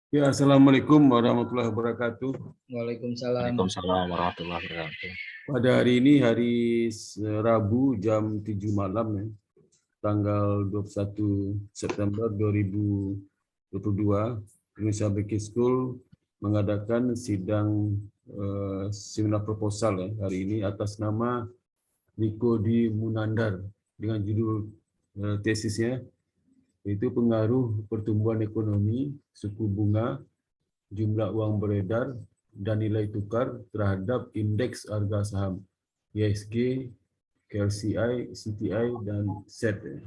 Ya, Assalamualaikum warahmatullahi wabarakatuh. Waalaikumsalam. Waalaikumsalam warahmatullahi wabarakatuh. Pada hari ini, hari Rabu jam 7 malam, ya, tanggal 21 September 2022, Indonesia Baking School mengadakan sidang seminar proposal ya, hari ini atas nama Riko di Munandar dengan judul tesisnya yaitu pengaruh pertumbuhan ekonomi, suku bunga, jumlah uang beredar, dan nilai tukar terhadap indeks harga saham IHSG, KLCI, CTI, dan SET.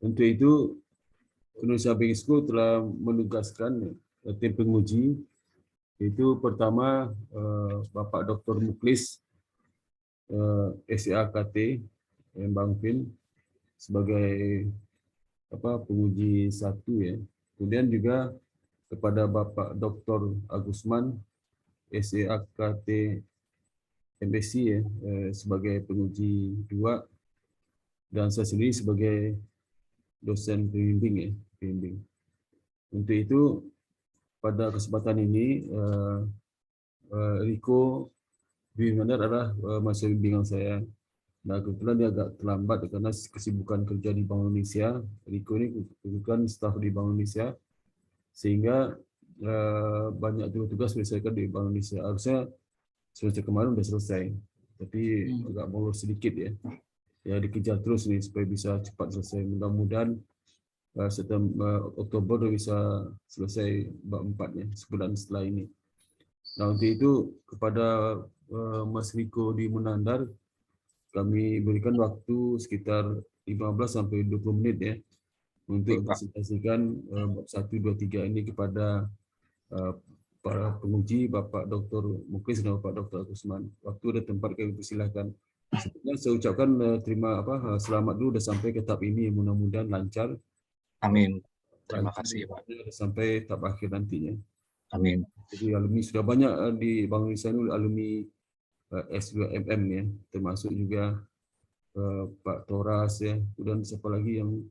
Untuk itu, Indonesia Baking School telah menugaskan tim penguji, yaitu pertama Bapak Dr. Muklis, SEAKT, Bang Vin, sebagai penguji 1 ya. Kemudian juga kepada Bapak Dr. Agusman, SEAKT MSc ya, sebagai penguji 2, dan saya sendiri sebagai dosen pembimbing ya, pembimbing. Untuk itu pada kesempatan ini Riko Bimandar adalah mahasiswa bimbingan saya. Nah, kebetulan dia agak terlambat karena kesibukan kerja di Bank Indonesia. Riko ini kebetulan staf di Bank Indonesia, sehingga banyak tugas diselesaikan di Bank Indonesia. Harusnya semester kemarin sudah selesai, tapi agak molor sedikit ya. Ya dikejar terus nih supaya bisa cepat selesai. Mudah-mudahan Oktober sudah bisa selesai bab 4 ya, sebulan setelah ini. Nah, untuk itu kepada Mas Riko di Munandar, kami berikan waktu sekitar 15 sampai 20 menit ya untuk presentasikan bab 1, 2, 3 ini kepada para penguji, Bapak Dr. Muklis dan Bapak Dr. Agusman. Waktu dan tempat kami persilakan. Sebelumnya saya ucapkan selamat dulu sudah sampai ke tahap ini, mudah-mudahan lancar. Amin. Terima kasih, Pak. Sampai tahap akhir nantinya. Amin. Jadi alumni sudah banyak di Bank Indonesia ini, alumni S2MM ya, termasuk juga Pak Toras ya, dan siapa lagi yang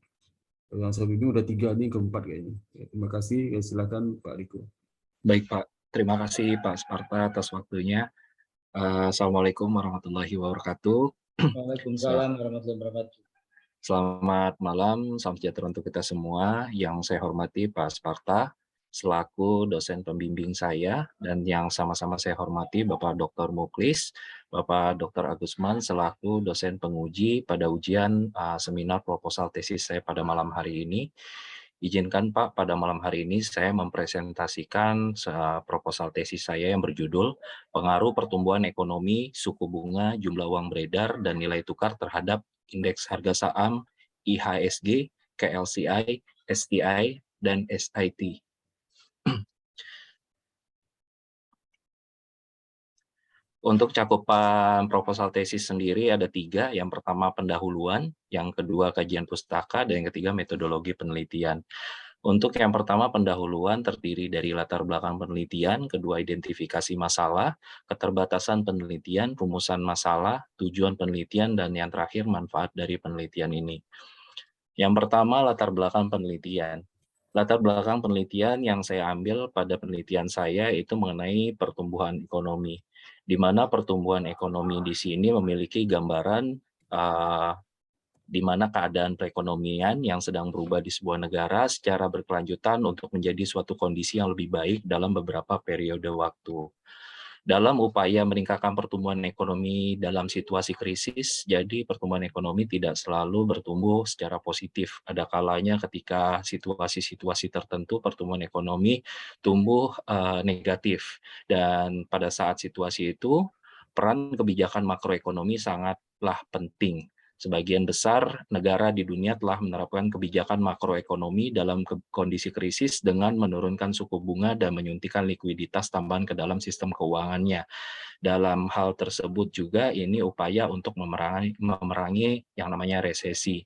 saya bimbing udah 3 nih, keempat kayaknya. Ya, terima kasih, silakan Pak Riko. Baik Pak, terima kasih Pak Sparta atas waktunya. Assalamualaikum warahmatullahi wabarakatuh. Waalaikumsalam warahmatullahi wabarakatuh. Selamat malam, salam sejahtera untuk kita semua. Yang saya hormati Pak Sparta, selaku dosen pembimbing saya, dan yang sama-sama saya hormati Bapak Dr. Muklis, Bapak Dr. Agusman, selaku dosen penguji pada ujian seminar proposal tesis saya pada malam hari ini. Izinkan Pak, pada malam hari ini saya mempresentasikan proposal tesis saya yang berjudul Pengaruh Pertumbuhan Ekonomi, Suku Bunga, Jumlah Uang Beredar, dan Nilai Tukar terhadap Indeks Harga Saham IHSG, KLCI, STI, dan SIT. Untuk cakupan proposal tesis sendiri ada 3. Yang pertama pendahuluan, yang kedua kajian pustaka, dan yang ketiga metodologi penelitian. Untuk yang pertama pendahuluan terdiri dari latar belakang penelitian, kedua identifikasi masalah, keterbatasan penelitian, rumusan masalah, tujuan penelitian, dan yang terakhir manfaat dari penelitian ini. Yang pertama latar belakang penelitian. Latar belakang penelitian yang saya ambil pada penelitian saya itu mengenai pertumbuhan ekonomi, di mana pertumbuhan ekonomi di sini memiliki gambaran di mana keadaan perekonomian yang sedang berubah di sebuah negara secara berkelanjutan untuk menjadi suatu kondisi yang lebih baik dalam beberapa periode waktu. Dalam upaya meningkatkan pertumbuhan ekonomi dalam situasi krisis, jadi pertumbuhan ekonomi tidak selalu bertumbuh secara positif. Ada kalanya ketika situasi-situasi tertentu pertumbuhan ekonomi tumbuh negatif. Dan pada saat situasi itu, peran kebijakan makroekonomi sangatlah penting. Sebagian besar negara di dunia telah menerapkan kebijakan makroekonomi dalam kondisi krisis dengan menurunkan suku bunga dan menyuntikkan likuiditas tambahan ke dalam sistem keuangannya. Dalam hal tersebut juga ini upaya untuk memerangi yang namanya resesi.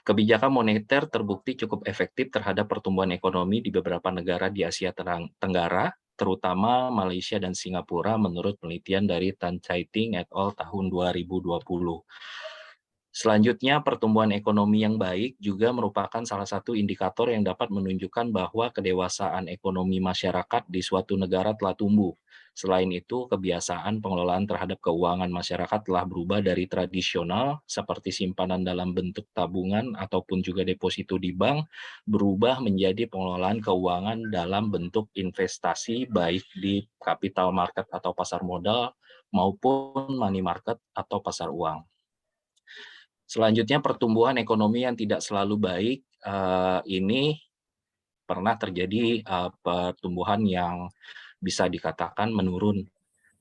Kebijakan moneter terbukti cukup efektif terhadap pertumbuhan ekonomi di beberapa negara di Asia Tenggara, terutama Malaysia dan Singapura menurut penelitian dari Tan Chai Ting et al. Tahun 2020. Selanjutnya, pertumbuhan ekonomi yang baik juga merupakan salah satu indikator yang dapat menunjukkan bahwa kedewasaan ekonomi masyarakat di suatu negara telah tumbuh. Selain itu, kebiasaan pengelolaan terhadap keuangan masyarakat telah berubah dari tradisional seperti simpanan dalam bentuk tabungan ataupun juga deposito di bank, berubah menjadi pengelolaan keuangan dalam bentuk investasi baik di capital market atau pasar modal maupun money market atau pasar uang. Selanjutnya, pertumbuhan ekonomi yang tidak selalu baik ini pernah terjadi pertumbuhan yang bisa dikatakan menurun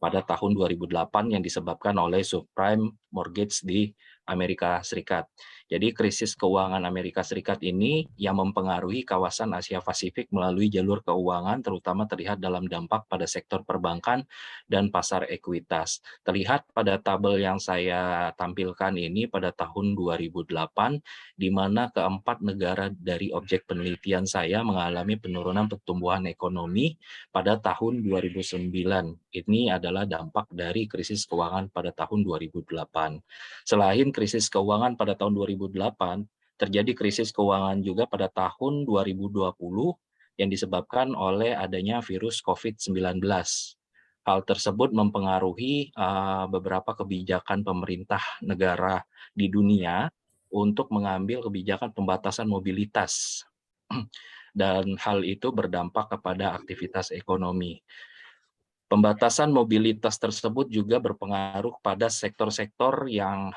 pada tahun 2008 yang disebabkan oleh subprime mortgage di Amerika Serikat. Jadi krisis keuangan Amerika Serikat ini yang mempengaruhi kawasan Asia Pasifik melalui jalur keuangan, terutama terlihat dalam dampak pada sektor perbankan dan pasar ekuitas. Terlihat pada tabel yang saya tampilkan ini pada tahun 2008, di mana keempat negara dari objek penelitian saya mengalami penurunan pertumbuhan ekonomi pada tahun 2009. Ini adalah dampak dari krisis keuangan pada tahun 2008. Selain krisis keuangan pada tahun 2008, terjadi krisis keuangan juga pada tahun 2020 yang disebabkan oleh adanya virus COVID-19. Hal tersebut mempengaruhi beberapa kebijakan pemerintah negara di dunia untuk mengambil kebijakan pembatasan mobilitas. Dan hal itu berdampak kepada aktivitas ekonomi. Pembatasan mobilitas tersebut juga berpengaruh pada sektor-sektor yang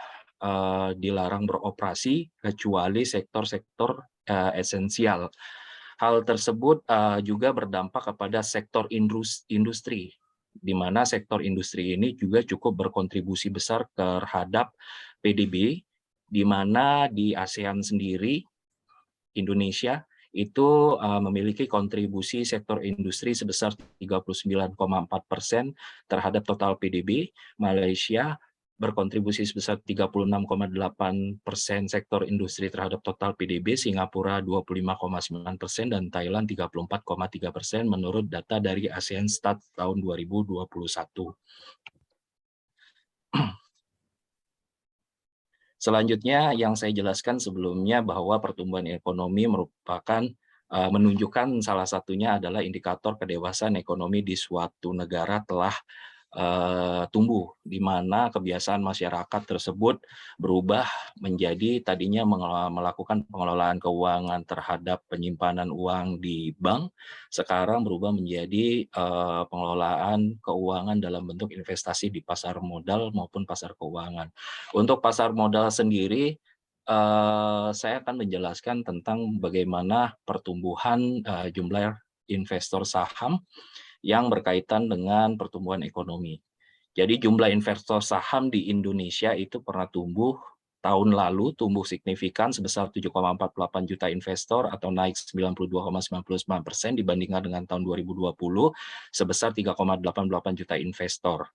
dilarang beroperasi, kecuali sektor-sektor esensial. Hal tersebut juga berdampak kepada sektor industri, di mana sektor industri ini juga cukup berkontribusi besar terhadap PDB, di mana di ASEAN sendiri, Indonesia itu memiliki kontribusi sektor industri sebesar 39,4% terhadap total PDB. Malaysia berkontribusi sebesar 36,8% sektor industri terhadap total PDB, Singapura 25,9% dan Thailand 34,3% menurut data dari ASEAN Stats tahun 2021. Selanjutnya yang saya jelaskan sebelumnya bahwa pertumbuhan ekonomi merupakan menunjukkan salah satunya adalah indikator kedewasaan ekonomi di suatu negara telah tumbuh, di mana kebiasaan masyarakat tersebut berubah menjadi tadinya melakukan pengelolaan keuangan terhadap penyimpanan uang di bank, sekarang berubah menjadi pengelolaan keuangan dalam bentuk investasi di pasar modal maupun pasar keuangan. Untuk pasar modal sendiri, saya akan menjelaskan tentang bagaimana pertumbuhan jumlah investor saham yang berkaitan dengan pertumbuhan ekonomi. Jadi jumlah investor saham di Indonesia itu pernah tumbuh tahun lalu, tumbuh signifikan sebesar 7,48 juta investor atau naik 92,99% dibandingkan dengan tahun 2020 sebesar 3,88 juta investor.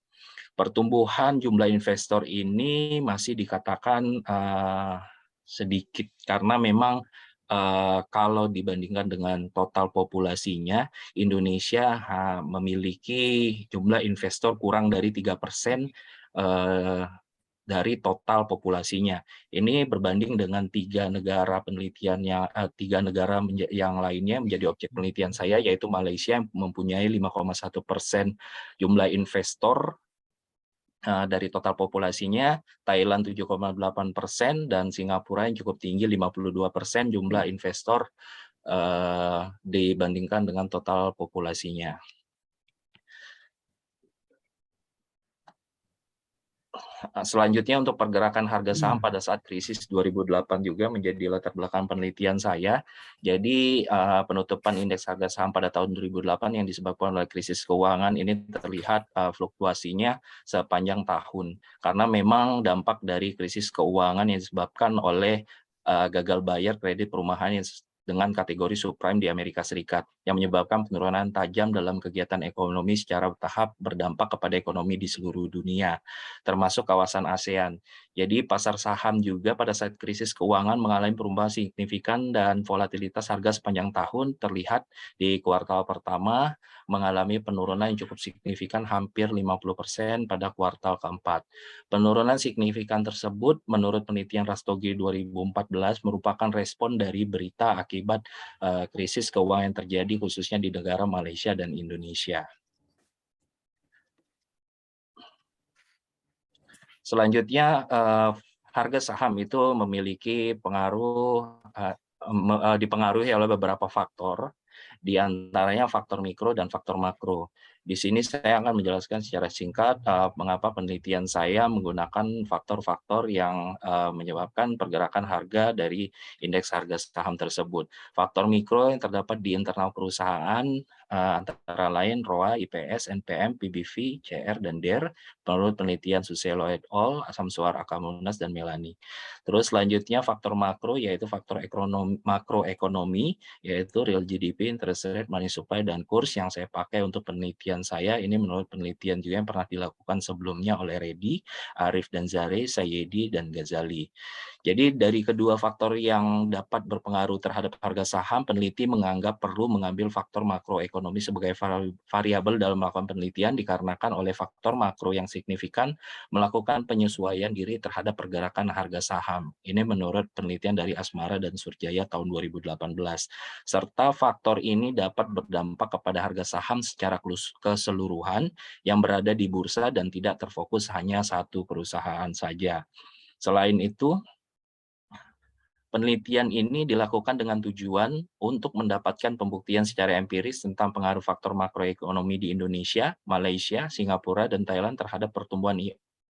Pertumbuhan jumlah investor ini masih dikatakan sedikit karena memang kalau dibandingkan dengan total populasinya, Indonesia memiliki jumlah investor kurang dari 3% dari total populasinya. Ini berbanding dengan tiga negara yang lainnya menjadi objek penelitian saya, yaitu Malaysia yang mempunyai 5,1% jumlah investor dari total populasinya, Thailand 7,8% dan Singapura yang cukup tinggi 52% jumlah investor dibandingkan dengan total populasinya. Selanjutnya untuk pergerakan harga saham pada saat krisis 2008 juga menjadi latar belakang penelitian saya. Jadi penutupan indeks harga saham pada tahun 2008 yang disebabkan oleh krisis keuangan ini terlihat fluktuasinya sepanjang tahun. Karena memang dampak dari krisis keuangan yang disebabkan oleh gagal bayar kredit perumahan yang dengan kategori subprime di Amerika Serikat yang menyebabkan penurunan tajam dalam kegiatan ekonomi secara bertahap berdampak kepada ekonomi di seluruh dunia, termasuk kawasan ASEAN. Jadi pasar saham juga pada saat krisis keuangan mengalami perubahan signifikan dan volatilitas harga sepanjang tahun terlihat di kuartal pertama mengalami penurunan yang cukup signifikan hampir 50% pada kuartal keempat. Penurunan signifikan tersebut menurut penelitian Rastogi 2014 merupakan respon dari berita akibat krisis keuangan yang terjadi khususnya di negara Malaysia dan Indonesia. Selanjutnya, harga saham itu memiliki pengaruh, dipengaruhi oleh beberapa faktor, di antaranya faktor mikro dan faktor makro. Di sini saya akan menjelaskan secara singkat mengapa penelitian saya menggunakan faktor-faktor yang menyebabkan pergerakan harga dari indeks harga saham tersebut. Faktor mikro yang terdapat di internal perusahaan antara lain ROA, IPS, NPM, PBV, CR, dan DER menurut penelitian Suselo et al., Samsuar, Akamunas, dan Melani. Terus selanjutnya faktor makro yaitu faktor makroekonomi yaitu real GDP, interest rate, money supply, dan kurs yang saya pakai untuk penelitian saya. Ini menurut penelitian juga yang pernah dilakukan sebelumnya oleh Reddy, Arif dan Zare, Sayedi, dan Ghazali. Jadi dari kedua faktor yang dapat berpengaruh terhadap harga saham, peneliti menganggap perlu mengambil faktor makroekonomi sebagai variabel dalam melakukan penelitian dikarenakan oleh faktor makro yang signifikan melakukan penyesuaian diri terhadap pergerakan harga saham. Ini menurut penelitian dari Asmara dan Surjaya tahun 2018. Serta faktor ini dapat berdampak kepada harga saham secara keseluruhan yang berada di bursa dan tidak terfokus hanya satu perusahaan saja. Selain itu, penelitian ini dilakukan dengan tujuan untuk mendapatkan pembuktian secara empiris tentang pengaruh faktor makroekonomi di Indonesia, Malaysia, Singapura, dan Thailand terhadap pertumbuhan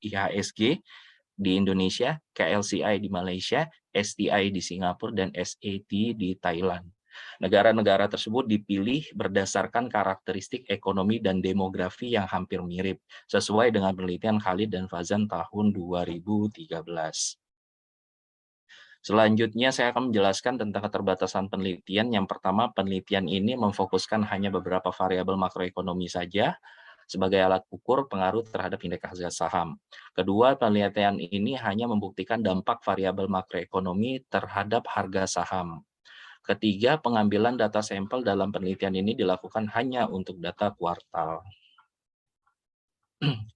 IHSG di Indonesia, KLCI di Malaysia, STI di Singapura, dan SAT di Thailand. Negara-negara tersebut dipilih berdasarkan karakteristik ekonomi dan demografi yang hampir mirip, sesuai dengan penelitian Khalid dan Fazan tahun 2013. Selanjutnya saya akan menjelaskan tentang keterbatasan penelitian. Yang pertama, penelitian ini memfokuskan hanya beberapa variabel makroekonomi saja sebagai alat ukur pengaruh terhadap indeks harga saham. Kedua, penelitian ini hanya membuktikan dampak variabel makroekonomi terhadap harga saham. Ketiga, pengambilan data sampel dalam penelitian ini dilakukan hanya untuk data kuartal.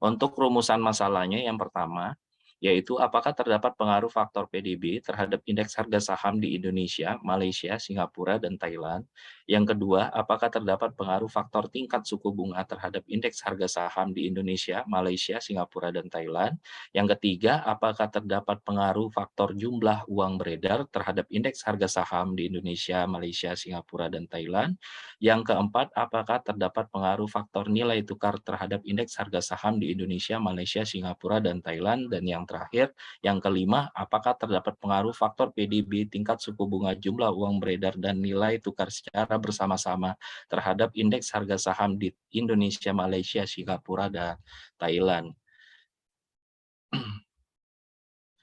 Untuk rumusan masalahnya yang pertama, yaitu apakah terdapat pengaruh faktor PDB terhadap indeks harga saham di Indonesia, Malaysia, Singapura, dan Thailand. Yang kedua, apakah terdapat pengaruh faktor tingkat suku bunga terhadap indeks harga saham di Indonesia, Malaysia, Singapura, dan Thailand. Yang ketiga, apakah terdapat pengaruh faktor jumlah uang beredar terhadap indeks harga saham di Indonesia, Malaysia, Singapura, dan Thailand. Yang keempat, apakah terdapat pengaruh faktor nilai tukar terhadap indeks harga saham di Indonesia, Malaysia, Singapura, dan Thailand. Dan yang terakhir, yang kelima, apakah terdapat pengaruh faktor PDB, tingkat suku bunga, jumlah uang beredar, dan nilai tukar secara bersama-sama terhadap indeks harga saham di Indonesia, Malaysia, Singapura, dan Thailand.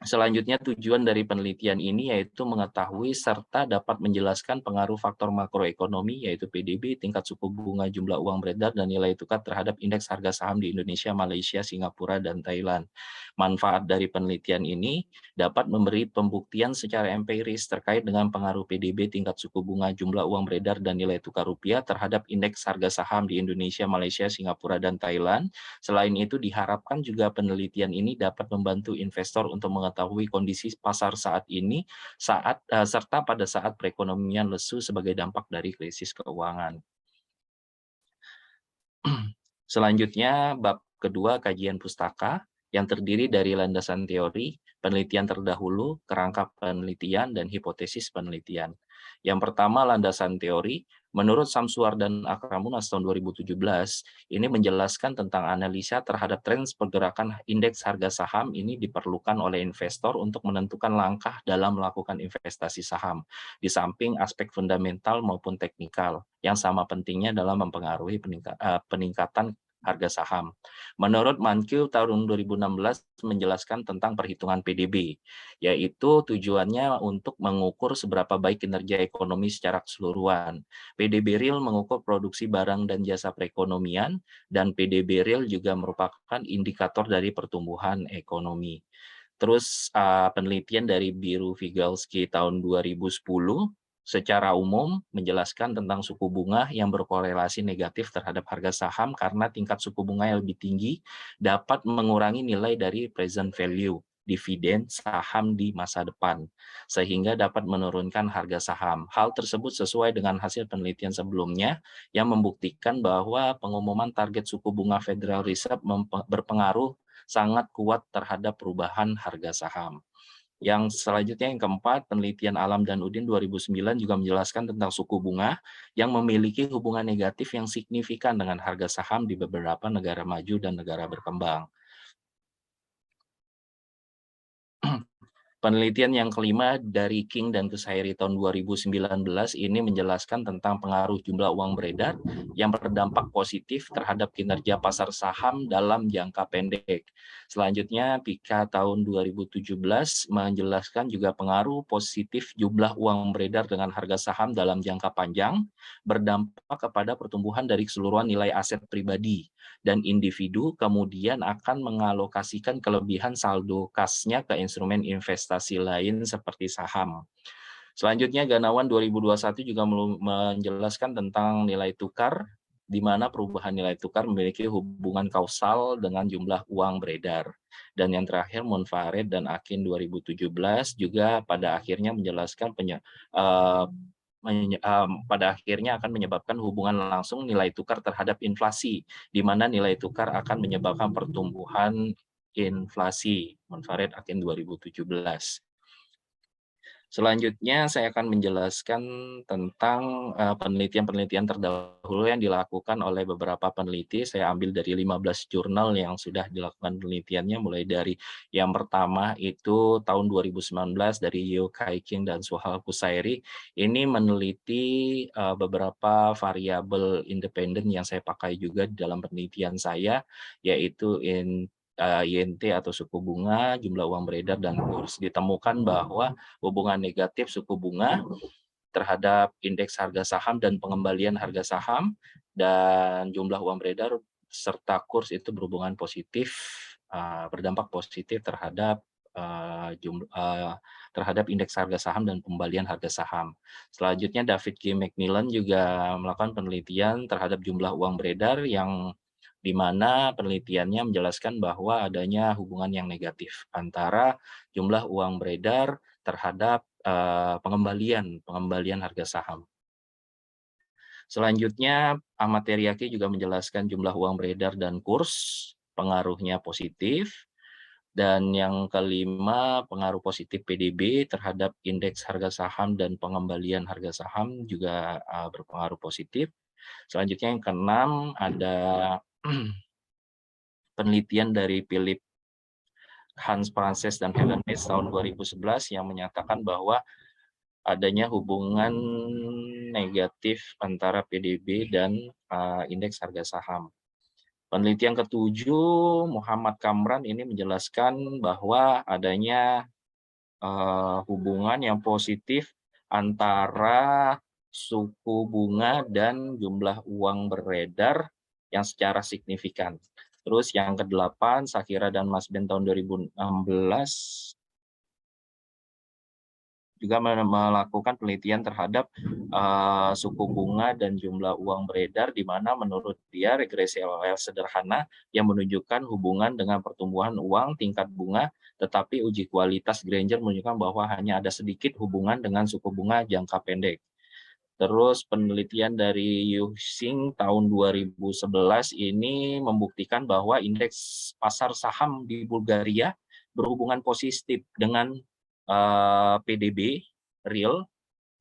Selanjutnya tujuan dari penelitian ini yaitu mengetahui serta dapat menjelaskan pengaruh faktor makroekonomi yaitu PDB, tingkat suku bunga, jumlah uang beredar, dan nilai tukar terhadap indeks harga saham di Indonesia, Malaysia, Singapura, dan Thailand. Manfaat dari penelitian ini dapat memberi pembuktian secara empiris terkait dengan pengaruh PDB, tingkat suku bunga, jumlah uang beredar, dan nilai tukar rupiah terhadap indeks harga saham di Indonesia, Malaysia, Singapura, dan Thailand. Selain itu diharapkan juga penelitian ini dapat membantu investor untuk mengetahui kondisi pasar saat ini serta pada saat perekonomian lesu sebagai dampak dari krisis keuangan. Selanjutnya bab kedua kajian pustaka yang terdiri dari landasan teori, penelitian terdahulu, kerangka penelitian, dan hipotesis penelitian. Yang pertama landasan teori, menurut Samsuar dan Akramunas tahun 2017, ini menjelaskan tentang analisa terhadap tren pergerakan indeks harga saham ini diperlukan oleh investor untuk menentukan langkah dalam melakukan investasi saham, di samping aspek fundamental maupun teknikal, yang sama pentingnya dalam mempengaruhi peningkatan harga saham. Menurut Mankiw tahun 2016 menjelaskan tentang perhitungan PDB, yaitu tujuannya untuk mengukur seberapa baik kinerja ekonomi secara keseluruhan. PDB real mengukur produksi barang dan jasa perekonomian, dan PDB real juga merupakan indikator dari pertumbuhan ekonomi. Terus penelitian dari Biru Vygotsky tahun 2010 secara umum menjelaskan tentang suku bunga yang berkorelasi negatif terhadap harga saham karena tingkat suku bunga yang lebih tinggi dapat mengurangi nilai dari present value dividen saham di masa depan, sehingga dapat menurunkan harga saham. Hal tersebut sesuai dengan hasil penelitian sebelumnya yang membuktikan bahwa pengumuman target suku bunga Federal Reserve berpengaruh sangat kuat terhadap perubahan harga saham. Yang selanjutnya yang keempat, penelitian Alam dan Udin 2009 juga menjelaskan tentang suku bunga yang memiliki hubungan negatif yang signifikan dengan harga saham di beberapa negara maju dan negara berkembang. Penelitian yang kelima dari King dan Kusairi tahun 2019 ini menjelaskan tentang pengaruh jumlah uang beredar yang berdampak positif terhadap kinerja pasar saham dalam jangka pendek. Selanjutnya, Pika tahun 2017 menjelaskan juga pengaruh positif jumlah uang beredar dengan harga saham dalam jangka panjang berdampak kepada pertumbuhan dari keseluruhan nilai aset pribadi dan individu, kemudian akan mengalokasikan kelebihan saldo kasnya ke instrumen investasi lain seperti saham. Selanjutnya, Ganawan 2021 juga menjelaskan tentang nilai tukar, di mana perubahan nilai tukar memiliki hubungan kausal dengan jumlah uang beredar. Dan yang terakhir, Monfared dan Akin 2017 juga pada akhirnya menjelaskan pada akhirnya akan menyebabkan hubungan langsung nilai tukar terhadap inflasi, di mana nilai tukar akan menyebabkan pertumbuhan inflasi. Monfared Akin 2017. Selanjutnya saya akan menjelaskan tentang penelitian-penelitian terdahulu yang dilakukan oleh beberapa peneliti. Saya ambil dari 15 jurnal yang sudah dilakukan penelitiannya, mulai dari yang pertama itu tahun 2019 dari Yeo Kai King dan Suhal Kusairi. Ini meneliti beberapa variabel independen yang saya pakai juga di dalam penelitian saya, yaitu INT atau suku bunga, jumlah uang beredar, dan kurs. Ditemukan bahwa hubungan negatif suku bunga terhadap indeks harga saham dan pengembalian harga saham dan jumlah uang beredar serta kurs itu berhubungan positif, berdampak positif terhadap terhadap indeks harga saham dan pembalian harga saham. Selanjutnya, David G. Macmillan juga melakukan penelitian terhadap jumlah uang beredar yang di mana penelitiannya menjelaskan bahwa adanya hubungan yang negatif antara jumlah uang beredar terhadap pengembalian harga saham. Selanjutnya, Ahmad Teriyaki juga menjelaskan jumlah uang beredar dan kurs, pengaruhnya positif. Dan yang kelima, pengaruh positif PDB terhadap indeks harga saham dan pengembalian harga saham juga berpengaruh positif. Selanjutnya yang keenam ada penelitian dari Philip Hans Frances dan Helen Hayes tahun 2011 yang menyatakan bahwa adanya hubungan negatif antara PDB dan indeks harga saham. Penelitian ketujuh, Muhammad Kamran ini menjelaskan bahwa adanya hubungan yang positif antara suku bunga dan jumlah uang beredar yang secara signifikan. Terus yang ke-8, Sakira dan Mas Ben tahun 2016 juga melakukan penelitian terhadap suku bunga dan jumlah uang beredar, di mana menurut dia regresi LLR sederhana yang menunjukkan hubungan dengan pertumbuhan uang tingkat bunga, tetapi uji kualitas Granger menunjukkan bahwa hanya ada sedikit hubungan dengan suku bunga jangka pendek. Terus penelitian dari Yu Xing tahun 2011 ini membuktikan bahwa indeks pasar saham di Bulgaria berhubungan positif dengan PDB real,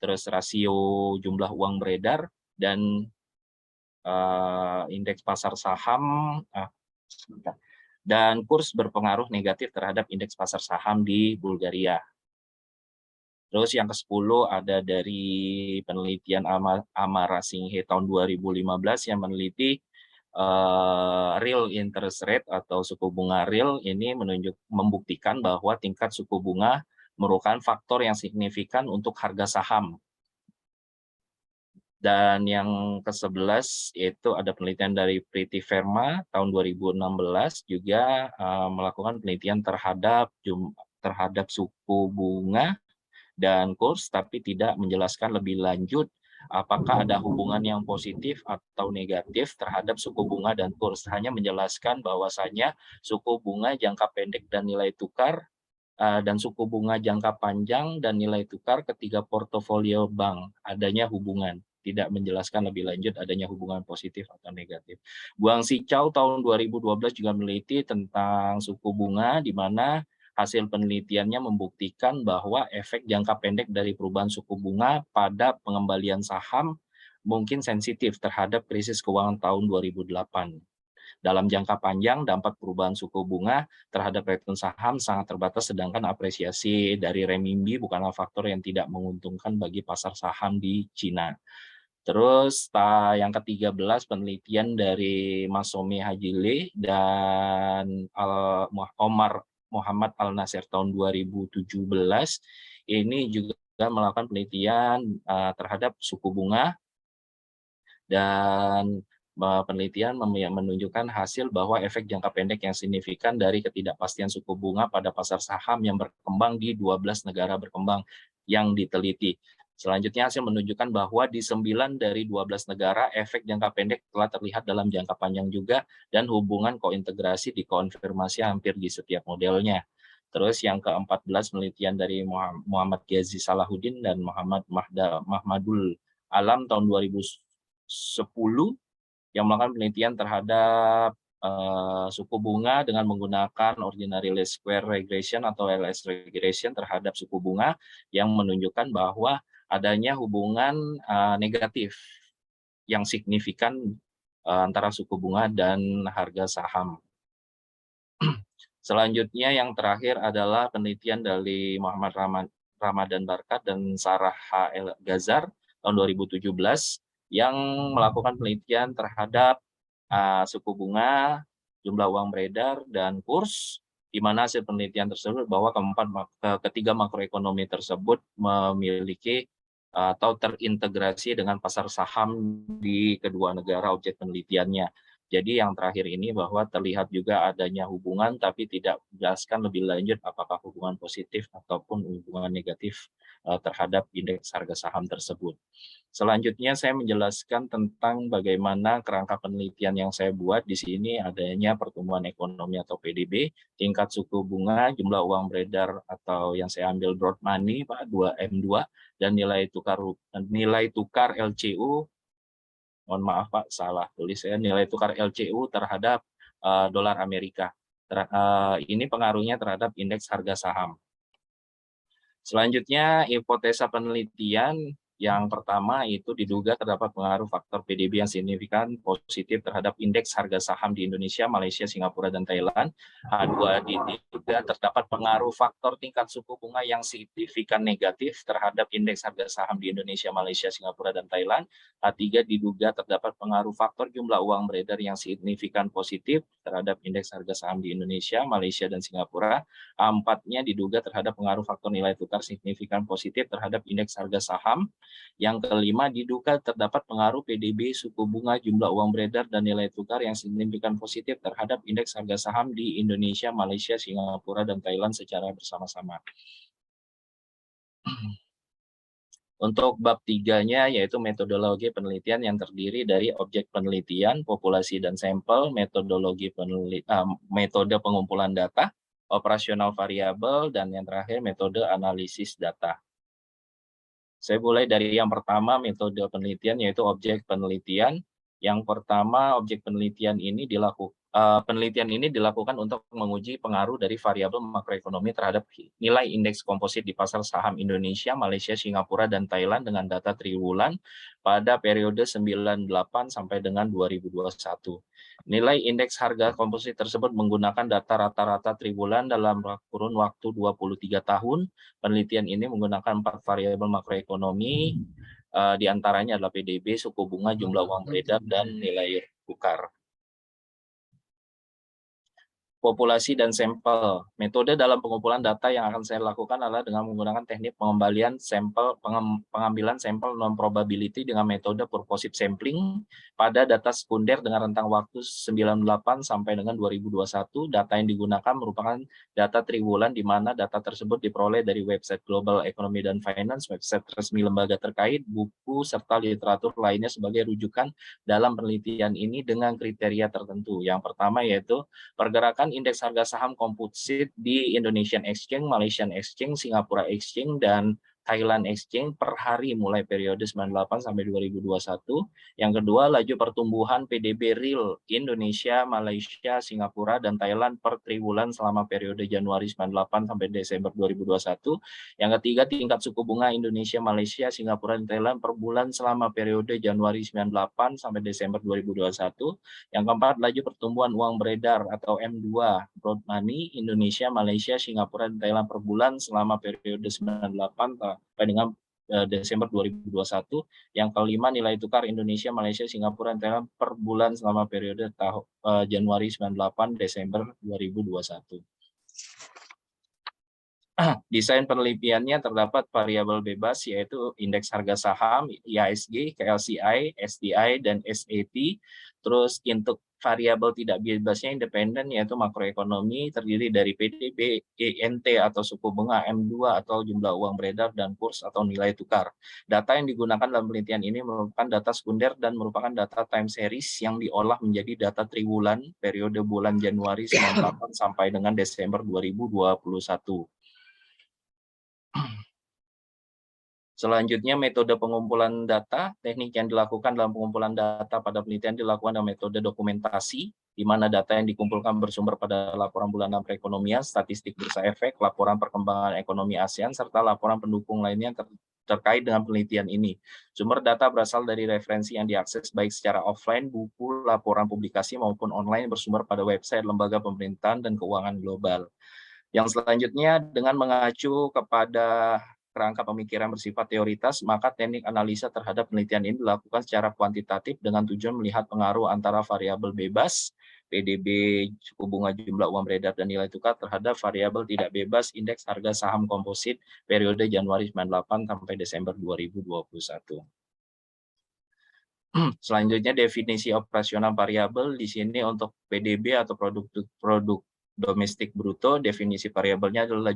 terus rasio jumlah uang beredar, dan indeks pasar saham, dan kurs berpengaruh negatif terhadap indeks pasar saham di Bulgaria. Terus yang ke-10 ada dari penelitian Amara Singhe tahun 2015 yang meneliti real interest rate atau suku bunga real ini membuktikan bahwa tingkat suku bunga merupakan faktor yang signifikan untuk harga saham. Dan yang ke-11 itu ada penelitian dari Priti Verma tahun 2016 juga melakukan penelitian terhadap terhadap suku bunga dan kurs, tapi tidak menjelaskan lebih lanjut apakah ada hubungan yang positif atau negatif terhadap suku bunga dan kurs. Hanya menjelaskan bahwasanya suku bunga jangka pendek dan nilai tukar dan suku bunga jangka panjang dan nilai tukar ketiga portofolio bank adanya hubungan. Tidak menjelaskan lebih lanjut adanya hubungan positif atau negatif. Guang Sichao tahun 2012 juga meneliti tentang suku bunga, di mana hasil penelitiannya membuktikan bahwa efek jangka pendek dari perubahan suku bunga pada pengembalian saham mungkin sensitif terhadap krisis keuangan tahun 2008. Dalam jangka panjang, dampak perubahan suku bunga terhadap return saham sangat terbatas, sedangkan apresiasi dari renminbi bukanlah faktor yang tidak menguntungkan bagi pasar saham di Cina. Terus yang ke-13 penelitian dari Masome Hajile dan Omar Muhammad Al-Nasir tahun 2017 ini juga melakukan penelitian terhadap suku bunga, dan penelitian menunjukkan hasil bahwa efek jangka pendek yang signifikan dari ketidakpastian suku bunga pada pasar saham yang berkembang di 12 negara berkembang yang diteliti. Selanjutnya hasil menunjukkan bahwa di 9 dari 12 negara efek jangka pendek telah terlihat dalam jangka panjang juga, dan hubungan kointegrasi dikonfirmasi hampir di setiap modelnya. Terus yang ke-14 penelitian dari Muhammad Ghazi Salahuddin dan Muhammad Mahmadul Alam tahun 2010 yang melakukan penelitian terhadap suku bunga dengan menggunakan ordinary least square regression atau LS regression terhadap suku bunga, yang menunjukkan bahwa adanya hubungan negatif yang signifikan antara suku bunga dan harga saham. Selanjutnya yang terakhir adalah penelitian dari Muhammad Ramadan Barkat dan Sarah H.L. Gazar tahun 2017 yang melakukan penelitian terhadap suku bunga, jumlah uang beredar, dan kurs, di mana hasil penelitian tersebut bahwa ketiga makroekonomi tersebut memiliki atau terintegrasi dengan pasar saham di kedua negara objek penelitiannya. Jadi yang terakhir ini bahwa terlihat juga adanya hubungan, tapi tidak menjelaskan lebih lanjut apakah hubungan positif ataupun hubungan negatif terhadap indeks harga saham tersebut. Selanjutnya saya menjelaskan tentang bagaimana kerangka penelitian yang saya buat. Di sini adanya pertumbuhan ekonomi atau PDB, tingkat suku bunga, jumlah uang beredar atau yang saya ambil broad money Pak 2M2, dan nilai tukar LCU. Mohon maaf Pak, salah tulis saya, nilai tukar LCU terhadap dolar Amerika. Ini pengaruhnya terhadap indeks harga saham. Selanjutnya, hipotesa penelitian yang pertama itu diduga terdapat pengaruh faktor PDB yang signifikan positif terhadap indeks harga saham di Indonesia, Malaysia, Singapura, dan Thailand. H2 diduga terdapat pengaruh faktor tingkat suku bunga yang signifikan negatif terhadap indeks harga saham di Indonesia, Malaysia, Singapura, dan Thailand. H3 diduga terdapat pengaruh faktor jumlah uang beredar yang signifikan positif terhadap indeks harga saham di Indonesia, Malaysia, dan Singapura. H4-nya diduga terhadap pengaruh faktor nilai tukar signifikan positif terhadap indeks harga saham. Yang kelima, diduga terdapat pengaruh PDB, suku bunga, jumlah uang beredar, dan nilai tukar yang signifikan positif terhadap indeks harga saham di Indonesia, Malaysia, Singapura, dan Thailand secara bersama-sama. Untuk bab 3-nya yaitu metodologi penelitian yang terdiri dari objek penelitian, populasi dan sampel, metode pengumpulan data, operasional variabel, dan yang terakhir metode analisis data. Saya mulai dari yang pertama, metode penelitian yaitu objek penelitian. Yang pertama, objek penelitian ini dilakukan untuk menguji pengaruh dari variabel makroekonomi terhadap nilai indeks komposit di pasar saham Indonesia, Malaysia, Singapura, dan Thailand dengan data triwulan pada periode 98 sampai dengan 2021. Nilai indeks harga komposit tersebut menggunakan data rata-rata triwulan dalam kurun waktu 23 tahun. Penelitian ini menggunakan 4 variabel makroekonomi, diantaranya adalah PDB, suku bunga, jumlah uang beredar, dan nilai tukar. populasi dan sampel. Metode dalam pengumpulan data yang akan saya lakukan adalah dengan menggunakan teknik pengembalian sampel, pengambilan sampel non-probability dengan metode purposive sampling pada data sekunder dengan rentang waktu 98 sampai dengan 2021. Data yang digunakan merupakan data triwulan di mana data tersebut diperoleh dari website Global Economy dan Finance, website resmi lembaga terkait, buku, serta literatur lainnya sebagai rujukan dalam penelitian ini dengan kriteria tertentu. Yang pertama yaitu pergerakan indeks harga saham komposit di Indonesian Exchange, Malaysian Exchange, Singapura Exchange, dan Thailand Exchange per hari mulai periode 98 sampai 2021. Yang kedua, laju pertumbuhan PDB real Indonesia, Malaysia, Singapura, dan Thailand per triwulan selama periode Januari 98 sampai Desember 2021. Yang ketiga, tingkat suku bunga Indonesia, Malaysia, Singapura, dan Thailand per bulan selama periode Januari 98 sampai Desember 2021. Yang keempat, laju pertumbuhan uang beredar atau M2 broad money Indonesia, Malaysia, Singapura, dan Thailand per bulan selama periode 98 sampai dengan Desember 2021. Yang kelima, nilai tukar Indonesia, Malaysia, Singapura, dan Thailand per bulan selama periode Januari 98 Desember 2021. Desain penelitiannya terdapat variabel bebas yaitu indeks harga saham, IHSG, KLCI, STI, dan SAT. Terus untuk variabel tidak bebasnya independen yaitu makroekonomi terdiri dari PDB, ENT atau suku bunga, M2 atau jumlah uang beredar, dan kurs atau nilai tukar. Data yang digunakan dalam penelitian ini merupakan data sekunder dan merupakan data time series yang diolah menjadi data triwulan periode bulan Januari 98 sampai dengan Desember 2021. Selanjutnya, metode pengumpulan data. Teknik yang dilakukan dalam pengumpulan data pada penelitian dilakukan dengan metode dokumentasi, di mana data yang dikumpulkan bersumber pada laporan bulanan perekonomian, statistik bursa efek, laporan perkembangan ekonomi ASEAN, serta laporan pendukung lainnya terkait dengan penelitian ini. Sumber data berasal dari referensi yang diakses baik secara offline, buku, laporan publikasi, maupun online bersumber pada website lembaga pemerintahan dan keuangan global. Yang selanjutnya, dengan mengacu kepada kerangka pemikiran bersifat teoritas, maka teknik analisa terhadap penelitian ini dilakukan secara kuantitatif dengan tujuan melihat pengaruh antara variabel bebas, PDB, suku bunga, jumlah uang beredar, dan nilai tukar terhadap variabel tidak bebas, indeks harga saham komposit periode Januari 98 sampai Desember 2021. Selanjutnya, definisi operasional variabel di sini untuk PDB atau produk domestik bruto. Definisi variabelnya adalah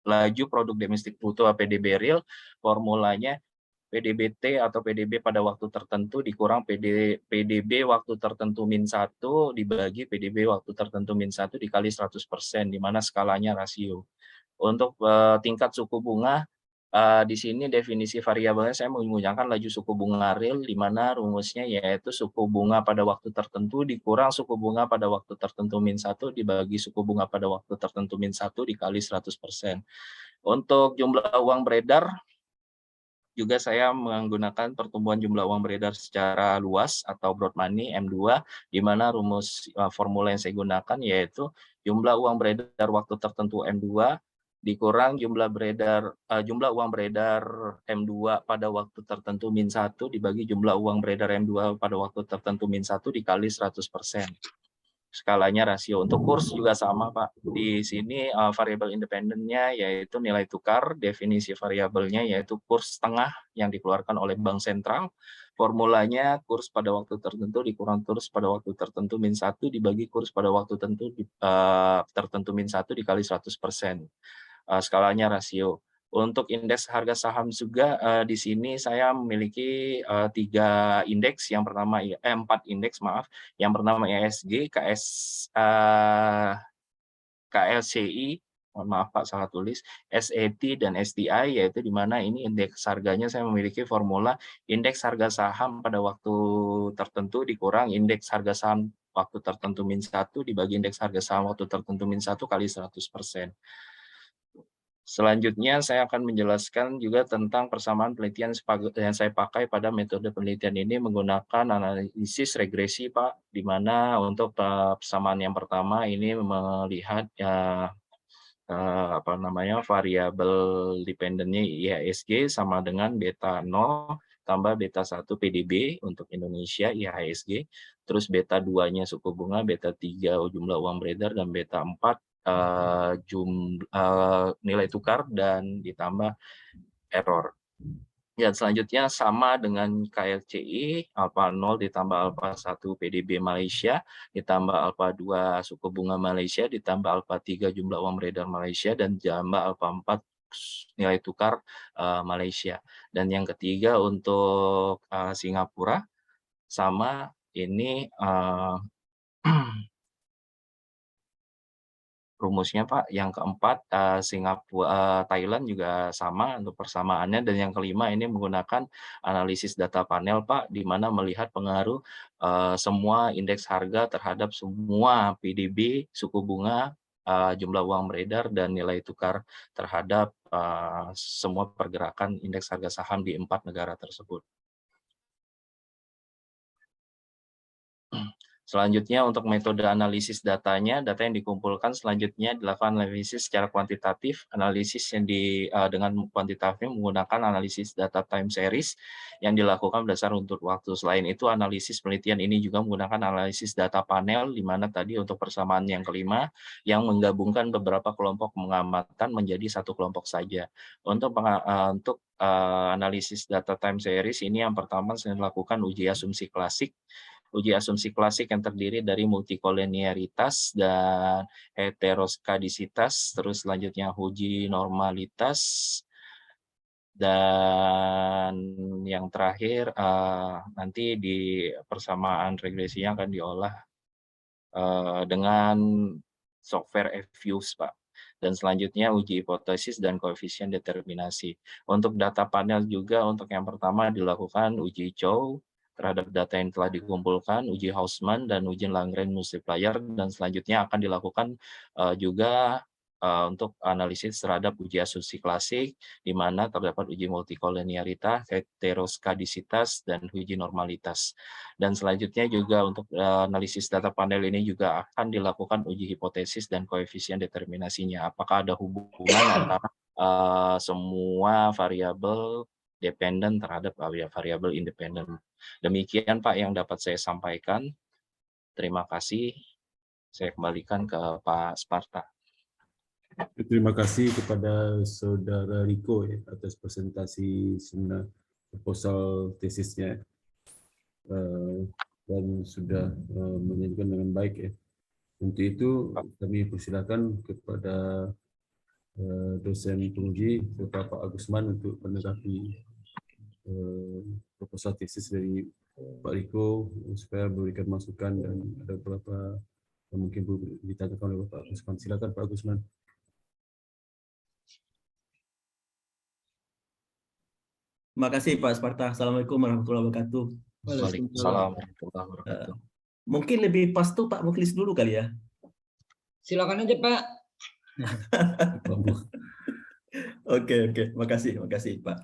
laju produk domestik bruto PDB real. Formulanya PDBT atau PDB pada waktu tertentu dikurang PDB waktu tertentu min 1 dibagi PDB waktu tertentu min 1 dikali 100%, di mana skalanya rasio. Untuk tingkat suku bunga, di sini definisi variabelnya saya menggunakan laju suku bunga real, di mana rumusnya yaitu suku bunga pada waktu tertentu dikurang suku bunga pada waktu tertentu min 1 dibagi suku bunga pada waktu tertentu min 1 dikali 100%. Untuk jumlah uang beredar, juga saya menggunakan pertumbuhan jumlah uang beredar secara luas atau broad money M2, di mana rumus formula yang saya gunakan yaitu jumlah uang beredar waktu tertentu M2 dikurang jumlah uang beredar M2 pada waktu tertentu min 1 dibagi jumlah uang beredar M2 pada waktu tertentu min 1 dikali 100%. Skalanya rasio. Untuk kurs juga sama, Pak. Di sini variabel independennya yaitu nilai tukar, definisi variabelnya yaitu kurs tengah yang dikeluarkan oleh Bank Sentral. Formulanya kurs pada waktu tertentu dikurang kurs pada waktu tertentu min 1 dibagi kurs pada waktu tertentu min 1 dikali 100%. Skalanya rasio. Untuk indeks harga saham juga di sini saya memiliki 3 indeks. Yang pertama 4 indeks, maaf. Yang pertama IHSG, KLCI, mohon maaf Pak salah tulis, SAT dan STI, yaitu di mana ini indeks harganya saya memiliki formula indeks harga saham pada waktu tertentu dikurang indeks harga saham waktu tertentu min 1 dibagi indeks harga saham waktu tertentu min 1 kali 100%. Selanjutnya saya akan menjelaskan juga tentang persamaan penelitian yang saya pakai pada metode penelitian ini menggunakan analisis regresi, Pak, di mana untuk persamaan yang pertama ini melihat variabel dependennya IHSG sama dengan beta 0 tambah beta 1 PDB untuk Indonesia IHSG, terus beta 2-nya suku bunga, beta 3 jumlah uang beredar, dan beta 4 nilai tukar dan ditambah error. Dan selanjutnya sama dengan KLCI, alfa 0 ditambah alfa 1 PDB Malaysia, ditambah alfa 2 suku bunga Malaysia, ditambah alfa 3 jumlah uang beredar Malaysia, dan ditambah alfa 4 nilai tukar Malaysia. Dan yang ketiga untuk Singapura, sama ini rumusnya Pak. Yang keempat Thailand juga sama untuk persamaannya, dan yang kelima ini menggunakan analisis data panel Pak, di mana melihat pengaruh semua indeks harga terhadap semua PDB, suku bunga, jumlah uang beredar, dan nilai tukar terhadap semua pergerakan indeks harga saham di 4 negara tersebut. Selanjutnya untuk metode analisis datanya, data yang dikumpulkan selanjutnya dilakukan analisis secara kuantitatif. Analisis yang dengan kuantitatif menggunakan analisis data time series yang dilakukan berdasarkan untuk waktu. Selain itu, analisis penelitian ini juga menggunakan analisis data panel, di mana tadi untuk persamaan yang kelima, yang menggabungkan beberapa kelompok pengamatan menjadi satu kelompok saja. Untuk analisis data time series ini yang pertama saya lakukan uji asumsi klasik. Uji asumsi klasik yang terdiri dari multikolinearitas dan heteroskadisitas, terus selanjutnya uji normalitas, dan yang terakhir nanti di persamaan regresinya akan diolah dengan software Fuse, Pak. Dan selanjutnya uji hipotesis dan koefisien determinasi. Untuk data panel juga untuk yang pertama dilakukan uji Chow terhadap data yang telah dikumpulkan, uji Hausman dan uji Lagrange multiplier, dan selanjutnya akan dilakukan juga untuk analisis terhadap uji asumsi klasik, di mana terdapat uji multikolinearitas, heteroskadisitas, dan uji normalitas. Dan selanjutnya juga untuk analisis data panel ini juga akan dilakukan uji hipotesis dan koefisien determinasinya. Apakah ada hubungan antara semua variabel dependen terhadap variabel independen. Demikian Pak yang dapat saya sampaikan. Terima kasih. Saya kembalikan ke Pak Sparta. Terima kasih kepada Saudara Riko ya, atas presentasi seminar proposal tesisnya dan sudah menyajikan dengan baik ya. Untuk itu kami persilakan kepada dosen penguji Bapak Pak Agusman untuk menanggapi proposal tesis dari Pak Riko supaya memberikan masukan, dan ada beberapa yang mungkin perlu ditanyakan oleh Pak Agusman. Silakan Pak Agusman. Terima kasih Pak Sparta. Assalamualaikum warahmatullahi wabarakatuh. Waalaikumsalam warahmatullahi wabarakatuh. Mungkin lebih pas tuh Pak Muklis dulu kali ya. Silakan aja Pak. Oke. Makasih Pak.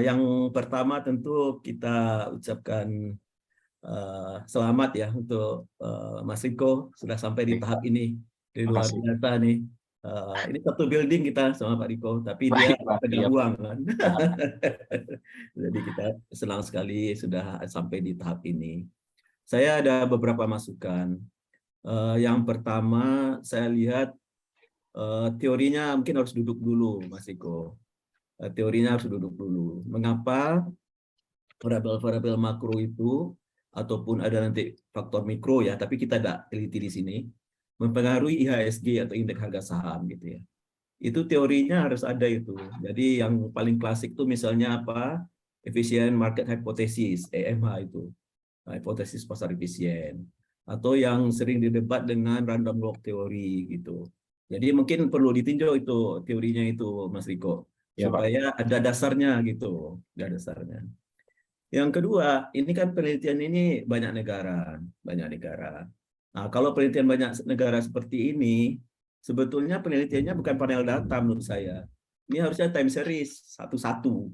Yang pertama tentu kita ucapkan selamat ya untuk Mas Riko sudah sampai di tahap ini. Di luar biasa nih. Ini satu building kita sama Pak Riko, tapi dia pegang uang kan. Jadi kita senang sekali sudah sampai di tahap ini. Saya ada beberapa masukan. Yang pertama saya lihat teorinya mungkin harus duduk dulu, Mas Riko. Teorinya harus duduk dulu. Mengapa variabel-variabel makro itu ataupun ada nanti faktor mikro ya, tapi kita tidak teliti di sini, mempengaruhi IHSG atau indeks harga saham gitu ya. Itu teorinya harus ada itu. Jadi yang paling klasik itu misalnya apa? Efficient Market Hypothesis, EMH itu. Hipotesis pasar efisien. Atau yang sering didebat dengan random walk teori gitu. Jadi mungkin perlu ditinjau itu teorinya itu Mas Riko. Supaya ada dasarnya gitu. Ada dasarnya. Yang kedua, ini kan penelitian ini banyak negara. Nah, kalau penelitian banyak negara seperti ini, sebetulnya penelitiannya bukan panel data menurut saya. Ini harusnya time series satu-satu.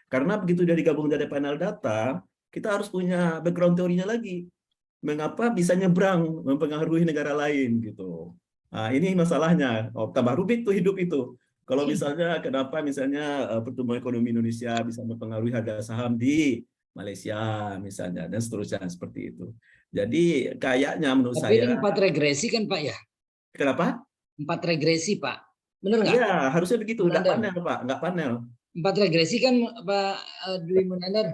Karena begitu dia digabung dari panel data, kita harus punya background teorinya lagi. Mengapa bisa nyebrang mempengaruhi negara lain gitu. Nah, ini masalahnya. Oh, tambah rumit tuh hidup itu. Kalau misalnya kenapa misalnya pertumbuhan ekonomi Indonesia bisa mempengaruhi harga saham di Malaysia misalnya dan seterusnya seperti itu. Jadi kayaknya menurut Tapi ini saya 4 regresi kan Pak ya? kenapa? 4 regresi Pak. Benar nggak? Iya, harusnya begitu. Nggak Munandar. panel, Pak. Nggak panel. 4 regresi kan Pak Dwi Munandar?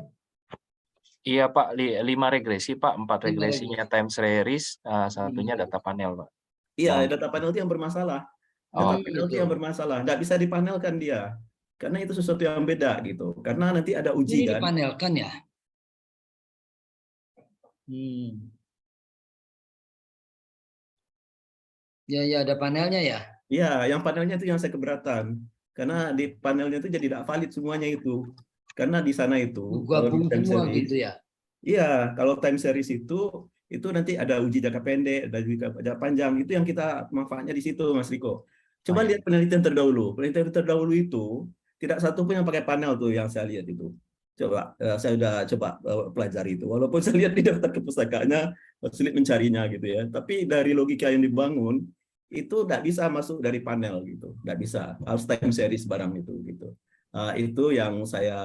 Iya Pak, 5 regresi Pak, 4 5 regresinya regresi. time series, satunya Hmm. data panel Pak. Iya, Yang data panel itu yang bermasalah. Data oh, panel itu Gitu. yang bermasalah. Nggak bisa dipanelkan dia. Karena itu sesuatu yang beda gitu. Karena nanti ada uji Ini kan. dipanelkan ya? Ya ada panelnya ya. Iya, yang panelnya itu yang saya keberatan. Karena di panelnya itu jadi tidak valid semuanya itu. Karena di sana itu, kalau di Gabung time semua series, gitu ya. iya, kalau time series itu nanti ada uji jangka pendek, ada juga jangka panjang. Itu yang kita manfaatnya di situ, Mas Riko. Coba iya. lihat penelitian terdahulu. Penelitian terdahulu itu tidak satu pun yang pakai panel tuh yang saya lihat itu. Coba, saya udah coba pelajari itu. Walaupun saya lihat di daftar kepustakaannya sulit mencarinya gitu ya. Tapi dari logika yang dibangun itu tidak bisa masuk dari panel gitu, tidak bisa. Harus time series barang itu gitu. Itu yang saya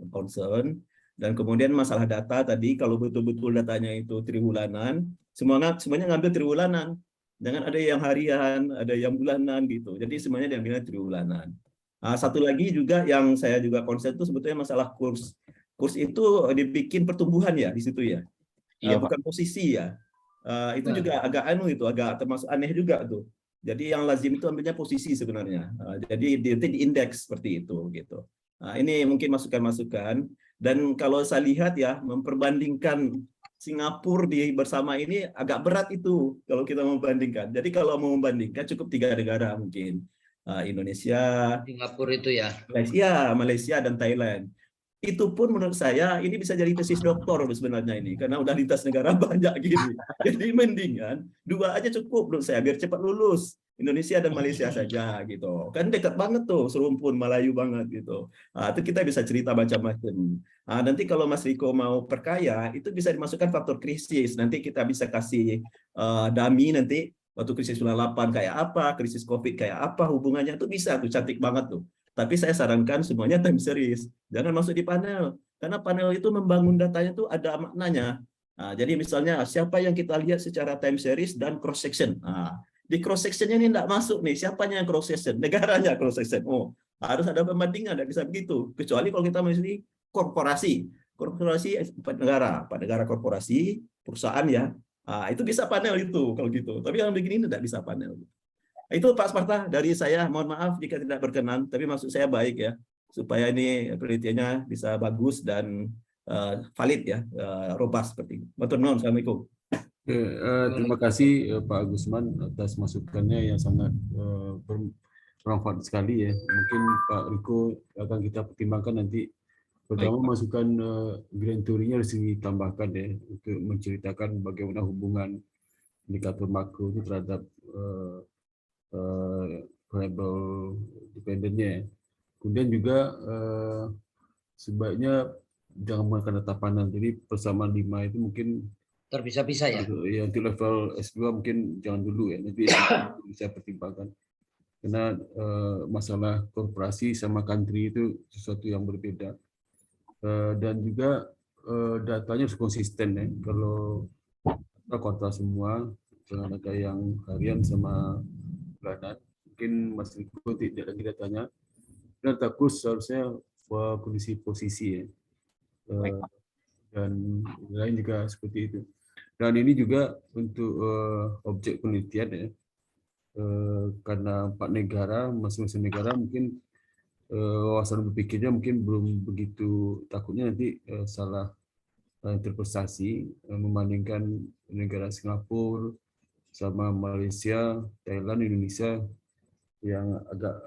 concern. Dan kemudian masalah data tadi, kalau betul-betul datanya itu triwulanan, semuanya ngambil triwulanan. Jangan ada yang harian, ada yang bulanan gitu. Jadi semuanya diambilnya triwulanan. Satu lagi juga yang saya juga concern itu sebetulnya masalah kurs. Kurs itu dibikin pertumbuhan ya di situ ya. Iya Pak. Bukan posisi ya. Itu Nah, juga agak agak termasuk aneh juga tuh. Jadi yang lazim itu ambilnya posisi sebenarnya. Jadi nanti di indeks seperti itu gitu. Ini mungkin masukan-masukan. Dan kalau saya lihat ya memperbandingkan Singapura bersama ini agak berat itu kalau kita membandingkan. Jadi kalau mau membandingkan cukup 3 negara mungkin. Indonesia, Singapura itu ya. Malaysia dan Thailand. Itu pun menurut saya ini bisa jadi tesis doktor sebenarnya ini karena udah lintas negara banyak gini. Jadi mendingan 2 aja cukup menurut saya biar cepat lulus. Indonesia dan Malaysia saja gitu. Kan dekat banget tuh, serumpun Melayu banget gitu. Itu kita bisa cerita macam-macam. Nanti kalau Mas Riko mau perkaya itu bisa dimasukkan faktor krisis. Nanti kita bisa kasih dummy nanti waktu krisis 98 kayak apa, krisis Covid kayak apa hubungannya tuh bisa tuh cantik banget tuh. Tapi saya sarankan semuanya time series. Jangan masuk di panel. Karena panel itu membangun datanya itu ada maknanya. Jadi misalnya siapa yang kita lihat secara time series dan cross section. Di cross sectionnya ini tidak masuk nih. Siapanya yang cross section? Negaranya cross section. Oh, harus ada pembandingan. Tidak bisa begitu. Kecuali kalau kita masih korporasi. Korporasi 4 negara korporasi, perusahaan ya. Itu bisa panel itu kalau gitu. Tapi yang begini tidak bisa panel. Itu Pak Sparta dari saya. Mohon maaf jika tidak berkenan, tapi maksud saya baik ya, supaya ini penelitiannya bisa bagus dan valid ya, robust seperti itu. Matur nuwun, Assalamualaikum. Terima kasih Pak Gusman atas masukannya yang sangat bermanfaat sekali ya. Mungkin Pak Riko akan kita pertimbangkan nanti. Pertama masukan grand tour-nya harus ditambahkan ya untuk menceritakan bagaimana hubungan indikator makro itu terhadap variable dependennya ya. Kemudian juga sebaiknya jangan menggunakan data panel. Jadi persamaan 5 itu mungkin Terpisah-pisah ya. ya untuk level S2 mungkin jangan dulu ya. Nanti bisa pertimbangkan. Karena masalah korporasi sama country itu sesuatu yang berbeda. Dan juga datanya harus konsisten ya. Kalau kuartal semua, jangan ada yang harian sama bulanan. Mungkin Mas Riko tidak lagi datanya. Dan takus seharusnya kondisi posisi ya. Dan lain juga seperti itu. Dan ini juga untuk objek penelitian ya. Karena 4 negara, masing-masing negara mungkin wawasan berpikirnya mungkin belum begitu, takutnya nanti salah interpretasi membandingkan negara Singapura sama Malaysia, Thailand, Indonesia yang agak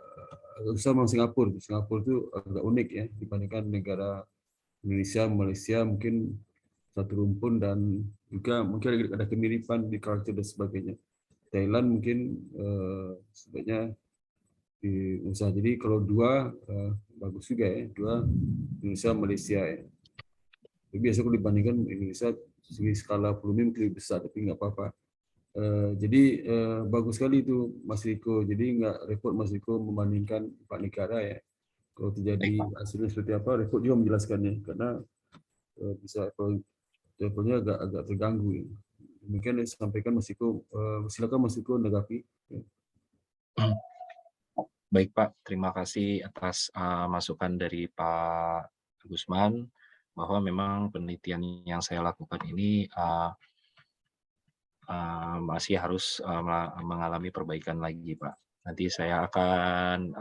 sama Singapura. Singapura itu agak unik ya dibandingkan negara Indonesia, Malaysia mungkin satu rumpun dan juga mungkin ada kemiripan di culture dan sebagainya. Thailand mungkin sebaiknya diusaha. Jadi kalau 2 bagus juga ya, 2 Indonesia, Malaysia ya. Biasanya kalau dibandingkan Indonesia segi skala volumenya lebih besar, tapi nggak apa-apa. Jadi bagus sekali itu Mas Riko. Jadi nggak repot Mas Riko membandingkan 4 negara ya. Kalau terjadi Baik, Pak. hasilnya seperti apa, repot juga menjelaskannya karena bisa levelnya agak terganggu. Ya. Mungkin disampaikan Mas Riko. Silakan Mas Riko menanggapi. Ya. Baik Pak, terima kasih atas masukan dari Pak Gusman bahwa memang penelitian yang saya lakukan ini masih harus mengalami perbaikan lagi, Pak. Nanti saya akan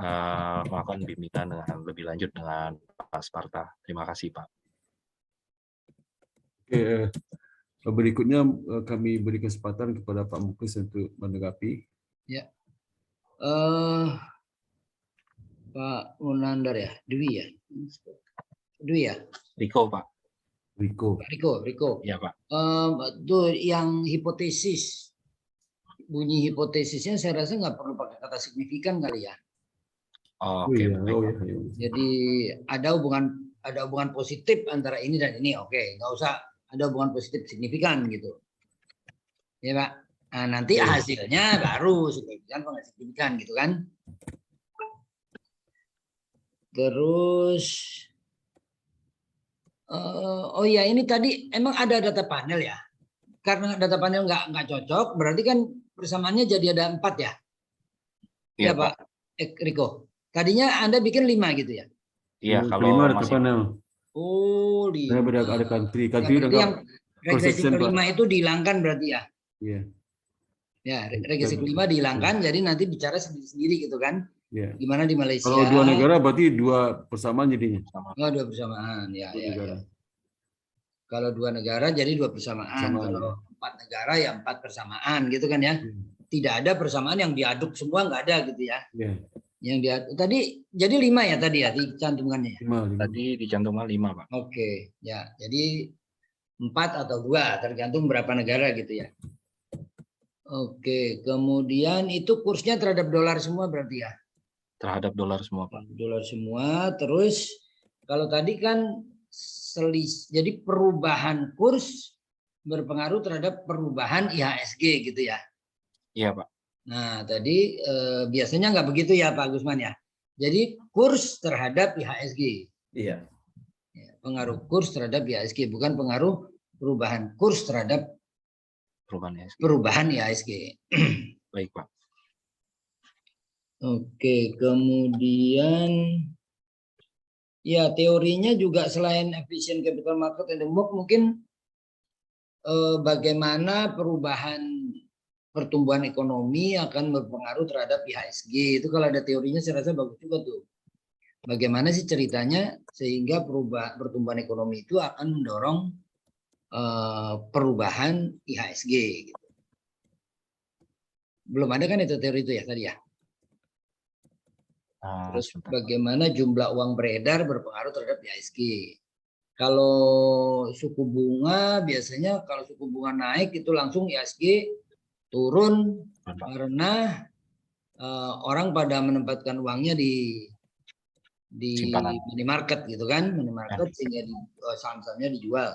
melakukan bimbingan dengan lebih lanjut dengan Pak Sparta. Terima kasih, Pak. Oke, berikutnya kami beri kesempatan kepada Pak Muklis untuk menanggapi. Ya. Pak Munandar ya, Dwi ya, Dwi ya, Riko, Pak. Riko. Riko. Ya, Pak. Tuh yang hipotesis, bunyi hipotesisnya saya rasa nggak perlu pakai kata signifikan kali ya. Oke, iya. baik, Pak. Iya. Jadi ada hubungan positif antara ini dan ini, oke, nggak usah ada hubungan positif signifikan gitu, ya Pak. Nah, nanti hasilnya baru signifikan atau nggak signifikan gitu kan. Terus, oh ya ini tadi emang ada data panel ya. Karena data panel nggak cocok, berarti kan persamaannya jadi ada 4 ya. Iya, Ya Pak Riko. Tadinya Anda bikin 5 gitu ya. Iya, kalau kelima ada masih panel. Oh, 5. Ada country. Ya, Country berarti yang regresi perception, kelima itu dihilangkan berarti ya. Iya. Ya, regresi kelima dihilangkan, jadi nanti bicara sendiri-sendiri gitu kan. Iya. Gimana di Malaysia? Kalau 2 negara berarti 2 persamaan jadinya. sama. Oh, 2 persamaan. Ya, 2 negara. Kalau 2 negara jadi 2 persamaan. Kalau 4 negara ya 4 persamaan gitu kan ya. Tidak ada persamaan yang diaduk semua, nggak ada gitu ya. Iya. Yang diaduk tadi jadi 5 ya tadi ya dicantumkannya. 5. Tadi dicantumkan 5, Pak. Oke, ya. Jadi 4 atau 2 tergantung berapa negara gitu ya. Oke, kemudian itu kursnya terhadap dolar semua berarti ya? Terhadap dolar semua, Pak. Dolar semua. Terus kalau tadi kan jadi perubahan kurs berpengaruh terhadap perubahan IHSG gitu ya? Iya, Pak. Nah, tadi biasanya nggak begitu ya Pak Gusman ya? Jadi kurs terhadap IHSG. Iya. Ya, pengaruh kurs terhadap IHSG, bukan pengaruh perubahan kurs terhadap perubahan IHSG. Baik, Pak. Oke, kemudian ya teorinya juga selain efficient capital market and the book, mungkin bagaimana perubahan pertumbuhan ekonomi akan berpengaruh terhadap IHSG. Itu kalau ada teorinya saya rasa bagus juga tuh. Bagaimana sih ceritanya sehingga pertumbuhan ekonomi itu akan mendorong perubahan IHSG gitu. Belum ada kan itu teori itu ya tadi ya. Terus bagaimana jumlah uang beredar berpengaruh terhadap IHSG. Kalau suku bunga biasanya kalau suku bunga naik itu langsung IHSG turun karena orang pada menempatkan uangnya di money market gitu kan, money market sehingga saham-sahamnya dijual.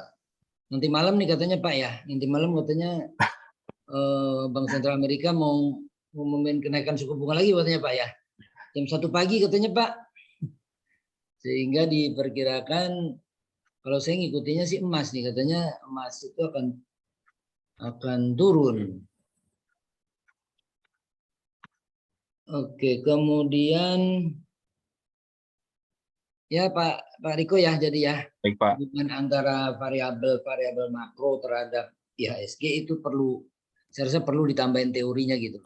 Nanti malam nih katanya Pak ya, nanti malam katanya Bank Sentral Amerika mau kenaikan suku bunga lagi katanya Pak ya. Jam 1 pagi katanya Pak. Sehingga diperkirakan kalau saya ngikutinya sih emas nih katanya emas itu akan turun. Oke, kemudian ya Pak Riko ya jadi ya. Baik, Pak. Hubungan antara variabel makro terhadap IHSG itu saya rasa perlu ditambahin teorinya gitu.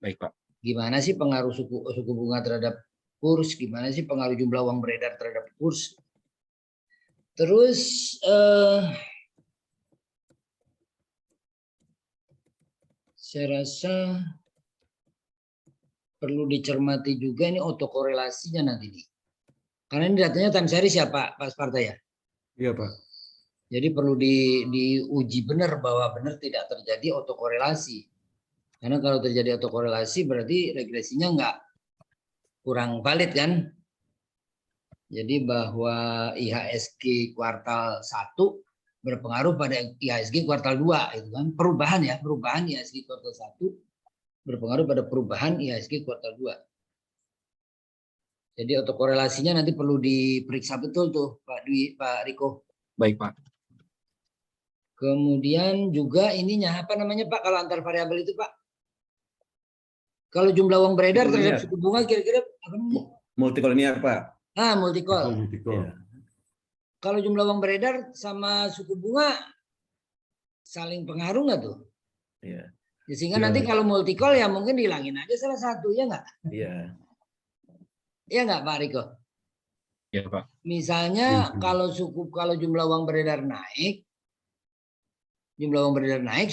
Baik, Pak. Gimana sih pengaruh suku bunga terhadap kurs? Gimana sih pengaruh jumlah uang beredar terhadap kurs? Terus saya rasa perlu dicermati juga ini autokorelasinya nanti nih. Karena ini datanya time series ya Pak Sparta ya? Iya Pak. Jadi perlu diuji benar bahwa benar tidak terjadi autokorelasi. Karena kalau terjadi autokorelasi berarti regresinya kurang valid kan? Jadi bahwa IHSG kuartal 1 berpengaruh pada IHSG kuartal 2 itu kan, perubahan IHSG kuartal 1 berpengaruh pada perubahan IHSG kuartal 2. Jadi autokorelasinya nanti perlu diperiksa betul tuh Pak Dwi, Pak Riko. Baik, Pak. Kemudian juga ininya apa namanya Pak, kalau antar variabel itu Pak? Kalau jumlah uang beredar terhadap suku bunga kira-kira apa namanya? Multikolonial, Pak. Multikol. Multikol. Kalau jumlah uang beredar sama suku bunga saling pengaruh nggak tuh? Iya. Ya, sehingga nanti kalau multikol ya mungkin dihilangin aja salah satu, ya nggak? Iya. Iya nggak Pak Riko? Iya, Pak. Misalnya kalau jumlah uang beredar naik,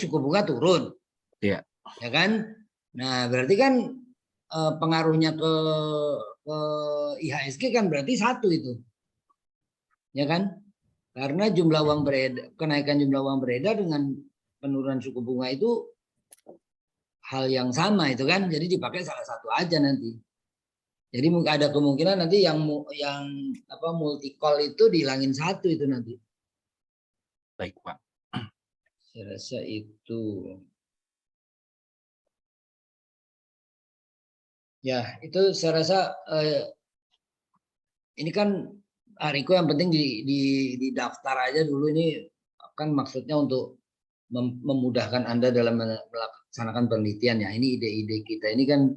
suku bunga turun. Iya. Ya kan? Nah, berarti kan pengaruhnya ke IHSG kan berarti satu itu. Ya kan? Karena jumlah uang beredar, kenaikan jumlah uang beredar dengan penurunan suku bunga itu hal yang sama itu kan. Jadi dipakai salah satu aja nanti. Jadi ada kemungkinan nanti yang multikol itu dihilangin satu itu nanti. Baik, Pak. Saya rasa itu. Ya, itu saya rasa ini kan Riko yang penting di daftar aja dulu, ini kan maksudnya untuk memudahkan Anda dalam melaksanakan penelitian ya. Ini ide-ide kita ini kan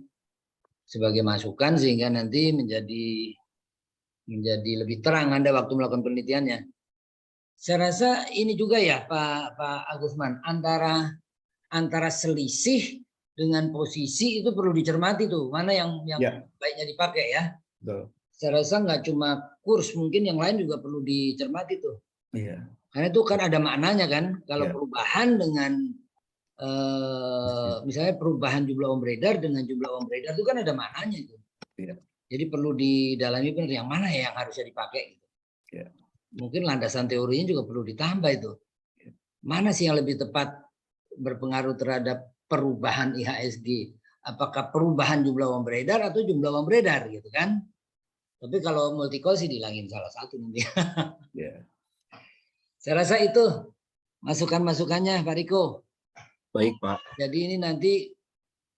sebagai masukan sehingga nanti menjadi lebih terang Anda waktu melakukan penelitiannya. Saya rasa ini juga ya Pak Agusman, antara selisih dengan posisi itu perlu dicermati tuh, mana yang baiknya dipakai ya. Betul. Saya rasa nggak cuma kurs, mungkin yang lain juga perlu dicermati tuh. Iya. Karena itu kan ada maknanya kan, kalau perubahan dengan misalnya perubahan jumlah uang beredar dengan jumlah uang beredar itu kan ada maknanya itu. Iya. Jadi perlu didalami benar yang mana ya yang harusnya dipakai gitu. Iya. Mungkin landasan teorinya juga perlu ditambah itu. Mana sih yang lebih tepat berpengaruh terhadap perubahan IHSG? Apakah perubahan jumlah uang beredar atau jumlah uang beredar gitu kan? Tapi kalau multikol sih dihilangin salah satu nanti. Yeah. Saya rasa itu masukan-masukannya Pak Riko. Baik, Pak. Jadi ini nanti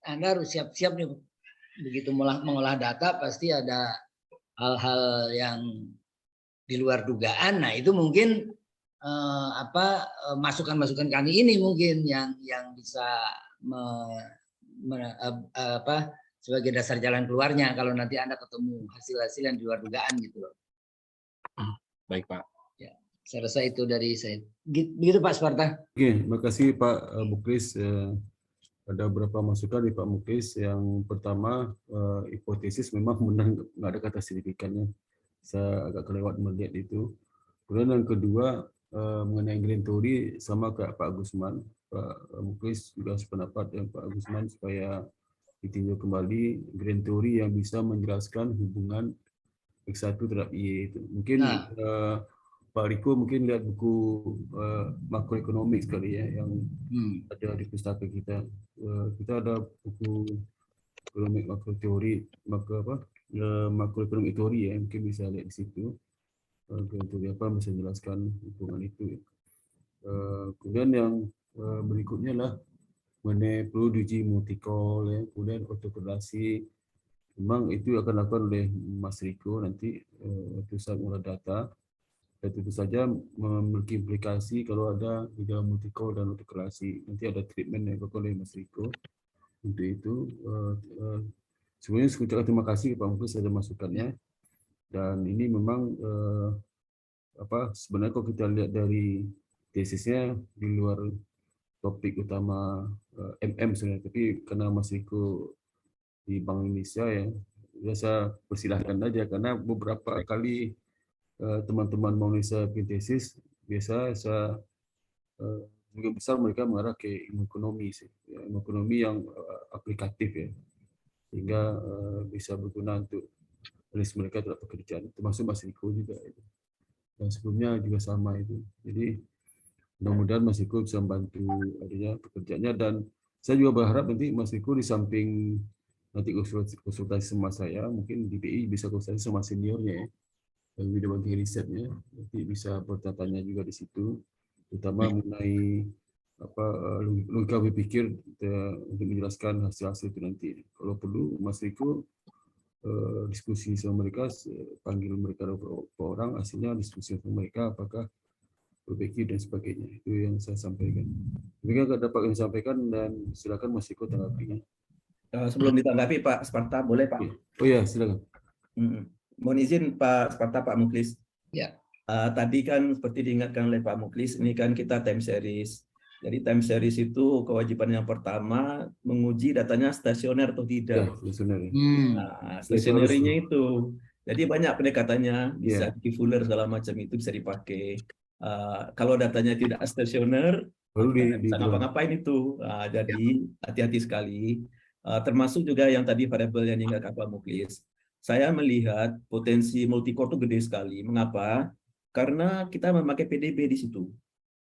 Anda harus siap-siap nih, begitu mengolah data pasti ada hal-hal yang di luar dugaan. Nah itu mungkin masukan-masukan kami ini mungkin yang bisa sebagai dasar jalan keluarnya kalau nanti Anda ketemu hasil-hasil yang di luar dugaan gitu loh. Baik, Pak. Ya, saya rasa itu dari saya. Begitu Pak Sparta. Oke, makasih Pak Muklis. Ada beberapa masukan di Pak Muklis. Yang pertama, hipotesis memang benar nggak ada kata signifikannya. Saya agak kelewat melihat itu. Kemudian yang kedua, mengenai green theory sama kayak Pak Agusman. Pak Muklis juga sependapat dengan Pak Agusman supaya ditinjau kembali green theory yang bisa menjelaskan hubungan X1 terhadap Y itu. Mungkin Pak Riko mungkin lihat buku makroekonomik sekali ya yang ada di pustaka kita. Kita ada buku ekonomi makroteori, makroekonomik teori ya, mungkin bisa lihat di situ. Teori apa bisa menjelaskan hubungan itu. Kemudian yang berikutnya lah mengenai perlu diuji multikol ya, kemudian autokorelasi. Memang itu akan dilakukan oleh Mas Riko nanti waktu saat mengolah data. Dan tentu saja memiliki implikasi kalau ada di dalam multikol dan autokorelasi. Nanti ada treatment yang dilakukan oleh Mas Riko untuk itu. Sebenarnya saya ucapkan terima kasih Pak Muklis ada masukannya. Dan ini memang sebenarnya kalau kita lihat dari tesisnya di luar topik utama sebenarnya, tapi karena Mas Riko di Bank Indonesia ya, saya persilahkan aja karena beberapa kali teman-teman Bank Indonesia bikin tesis, biasa saya juga besar mereka mengarah ke ilmu ekonomi sih, ya, ilmu ekonomi yang aplikatif ya, sehingga bisa berguna untuk rilis mereka terhadap pekerjaan, termasuk Mas Riko juga itu. Dan sebelumnya juga sama itu. Jadi mudah-mudahan Mas Riko bisa membantu adanya pekerjaannya, dan saya juga berharap nanti Mas Riko di samping nanti konsultasi sama saya, mungkin di BI bisa konsultasi sama seniornya ya, yang bidang banking risetnya, nanti bisa bertanya juga di situ. terutama mengenai logika berpikir untuk menjelaskan hasil-hasil itu nanti. Kalau perlu, Mas Riko diskusi sama mereka, panggil mereka beberapa orang, hasilnya diskusi sama mereka, apakah berpikir dan sebagainya. Itu yang saya sampaikan. Demikian dapat kami sampaikan, dan silakan Mas Riko tanggapinya. Sebelum ditanggapi Pak Sparta, boleh Pak? Oh ya, silakan. Mohon izin Pak Sparta, Pak Muklis. Ya. Tadi kan seperti diingatkan oleh Pak Muklis, ini kan kita time series. Jadi time series itu kewajiban yang pertama menguji datanya stasioner atau tidak. Ya, stasioner. Nah, stationerinya itu. Jadi banyak pendekatannya, bisa Fuller segala macam itu bisa dipakai. Kalau datanya tidak stasioner, bisa ngapa-ngapain itu. Jadi hati-hati sekali. Termasuk juga yang tadi variabel yang diingatkan Pak Muklis. Saya melihat potensi multicore itu gede sekali. Mengapa? Karena kita memakai PDB di situ.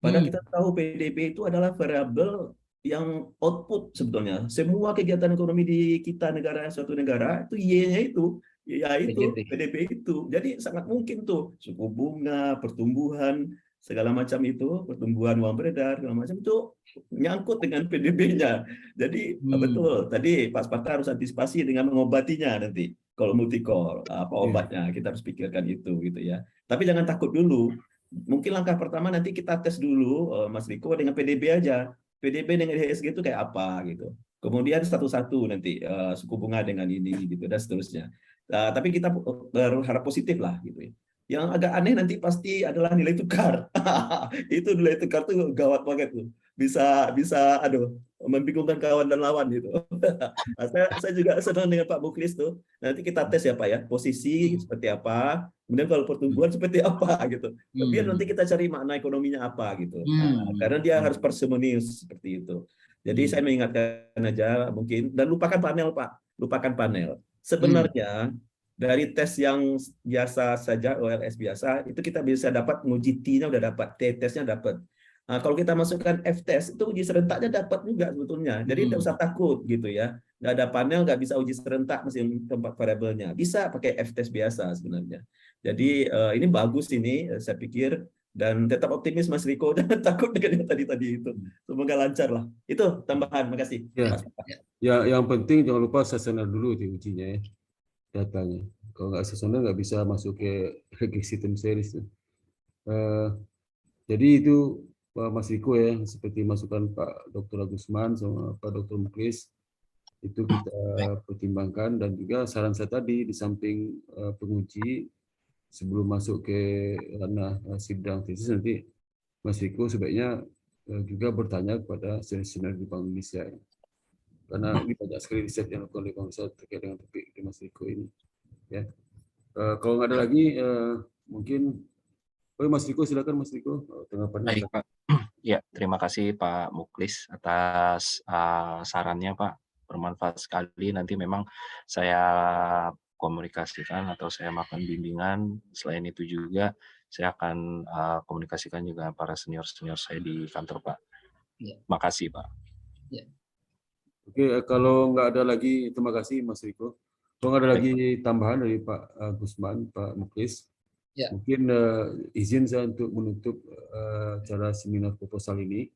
Padahal kita tahu PDB itu adalah variabel yang output sebetulnya. Semua kegiatan ekonomi di kita suatu negara itu Y-nya itu, yaitu PDB itu. Jadi sangat mungkin tuh suku bunga, pertumbuhan, segala macam itu, pertumbuhan uang beredar, segala macam itu nyangkut dengan PDB-nya. Jadi betul, tadi Pak Sparta harus antisipasi dengan mengobatinya nanti. Kalau multi-core, apa obatnya, kita harus pikirkan itu gitu ya. Tapi jangan takut dulu. Mungkin langkah pertama nanti kita tes dulu, Mas Riko, dengan PDB aja. PDB dengan IHSG itu kayak apa gitu. Kemudian satu-satu nanti suku bunga dengan ini gitu dan seterusnya. Tapi kita berharap positif lah gitu ya. Yang agak aneh nanti pasti adalah nilai tukar. Itu nilai tukar tuh gawat banget tuh. Bisa membingungkan kawan dan lawan gitu. Saya juga senang dengan Pak Muklis tuh. Nanti kita tes ya Pak ya, posisi seperti apa, kemudian kalau pertumbuhan seperti apa gitu. Biar nanti kita cari makna ekonominya apa gitu. Karena dia harus parsimonius seperti itu. Jadi saya mengingatkan aja mungkin, dan lupakan panel Pak, lupakan panel. Sebenarnya dari tes yang biasa saja, OLS biasa, itu kita bisa dapat nguji T-nya udah dapat, T-tesnya dapat. Nah, kalau kita masukkan F-test, itu uji serentaknya dapat juga sebetulnya. Jadi tidak usah takut gitu ya. Nggak ada panel, nggak bisa uji serentak mesin tempat variabelnya. Bisa pakai F-test biasa sebenarnya. Jadi ini bagus ini, saya pikir. Dan tetap optimis Mas Riko, dan takut dengan yang tadi itu. Semoga lancar lah. Itu tambahan, makasih. Ya, yang penting jangan lupa seasonal dulu di ujinya ya, datanya. Kalau nggak seasonal nggak bisa masuk ke sistem series. Jadi itu Mas Riko ya, seperti masukan Pak Dr. Agusman sama Pak Dr. Muklis, itu kita pertimbangkan. Dan juga saran saya tadi, di samping penguji, sebelum masuk ke ranah sidang tesis nanti, Mas Riko sebaiknya juga bertanya kepada senior di Bank Indonesia. Karena ini banyak sekali riset yang dilakukan oleh Bank Indonesia terkait dengan topik di Mas Riko ini. Ya. Kalau nggak ada lagi, mungkin Mas Riko, silakan Mas Riko. Baik, Pak. Ya, terima kasih Pak Muklis atas sarannya Pak. Bermanfaat sekali. Nanti memang saya komunikasikan atau saya melakukan bimbingan. Selain itu juga saya akan komunikasikan juga para senior-senior saya di kantor Pak. Makasih Pak. Ya. Oke, kalau nggak ada lagi, terima kasih Mas Riko. Kalau nggak ada lagi tambahan dari Pak Gusman, Pak Muklis, mungkin izin saya untuk menutup acara seminar proposal ini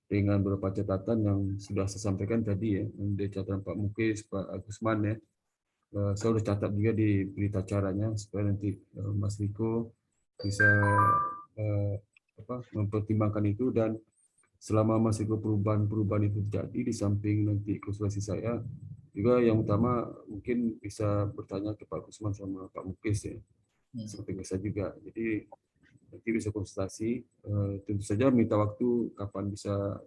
dengan beberapa catatan yang sudah saya sampaikan tadi ya, dari catatan Pak Muklis, Pak Gusman ya. Saya sudah catat juga di berita acaranya supaya nanti Mas Riko bisa mempertimbangkan itu. Dan selama Mas Riko perubahan itu terjadi, di samping nanti konsultasi saya, juga yang utama mungkin bisa bertanya ke Pak Gusman sama Pak Muklis ya. Seperti biasa juga. Jadi nanti bisa konsultasi. Tentu saja minta waktu kapan bisa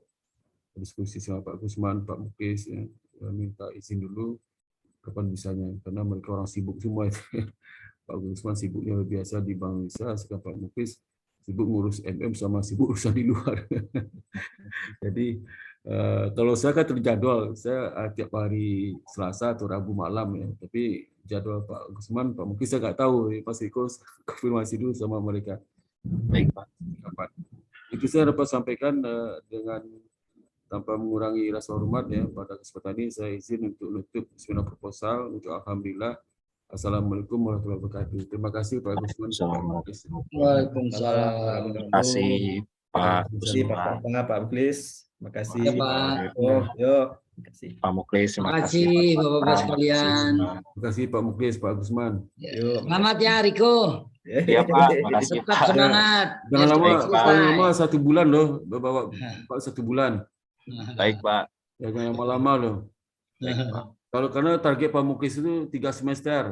diskusi sama Pak Gusman, Pak Muklis ya. Minta izin dulu kapan bisanya, karena mereka orang sibuk semua itu. Pak Gusman sibuknya luar biasa di Bank Indonesia, sekarang Pak Muklis sibuk ngurus MM sama sibuk urusan di luar. Jadi kalau saya kan terjadwal, saya tiap hari Selasa atau Rabu malam ya. Tapi jadwal Pak Gusman, Pak Muklis saya nggak tahu. Pasti konfirmasi dulu sama mereka. Baik Pak. Kapan? Itu saya dapat sampaikan dengan tanpa mengurangi rasa hormat ya. Pada kesempatan ini saya izin untuk menutup seminar proposal. Untuk alhamdulillah. Assalamualaikum warahmatullahi wabarakatuh. Terima kasih Pak Gusman. Waalaikumsalam. Terima kasih Pak Pak Terima kasih Pak Usman, Tata, Pak Muklis. Terima kasih. Ya, Pak. Oh, yuk. Terima kasih. Pak Muklis, terima Terima kasih. kasih Pak Bapak-Bapak Tata, sekalian. Terima kasih Pak Muklis, Pak Gusman. Ya. Yuk, Selamat ya Riko. Iya Pak, terima kasih Tetap Pak. semangat. Jangan Biar lama, cepat Baik, Pak. paling selesai. lama 1 bulan loh, Bapak 1 bulan. Baik Pak. Jangan lama-lama loh. Baik, Pak. Karena target Pak Muklis itu 3 semester.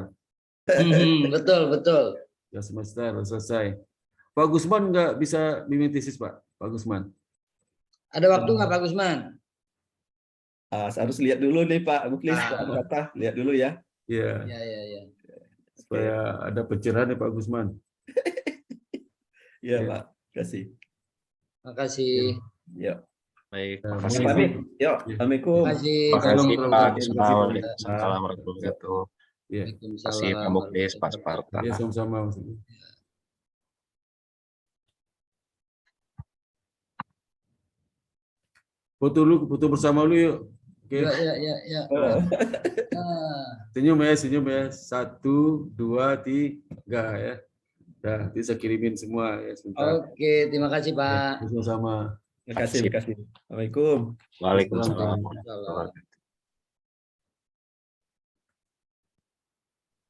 Betul, betul. 3 semester selesai. Pak Gusman nggak bisa bimbing tesis, Pak? Pak Gusman. Ada waktu nggak Pak Gusman? Harus lihat dulu nih Pak Muklis, Ah. Pak Tata, lihat dulu ya. Iya, Ya, ya, ya. supaya ada pencerahan ya Pak Gusman. Iya Ya. Pak, kasih. Makasih. Yuk. Baik, Ya, makasih. Pak Amin, yuk. Assalamualaikum. Makasih. Terima kasih Assalamualaikum Pak warahmatullahi Gusman. wabarakatuh. Waalaikumsalam warahmatullahi wabarakatuh. Ya, Terima kasih Pak Muklis, Pak Sparta. ya sama-sama. Mas. Foto bersama lu yuk. Oke. Ya, ya, ya, ya. Oh. Ah. Senyum ya. 1, 2, 3 ya. Dah, nanti saya kirimin semua ya sebentar. Oke, terima kasih Pak. Ya, sama-sama. Terima kasih. Assalamualaikum. Waalaikumsalam Waalaikumsalam. warahmatullahi wabarakatuh.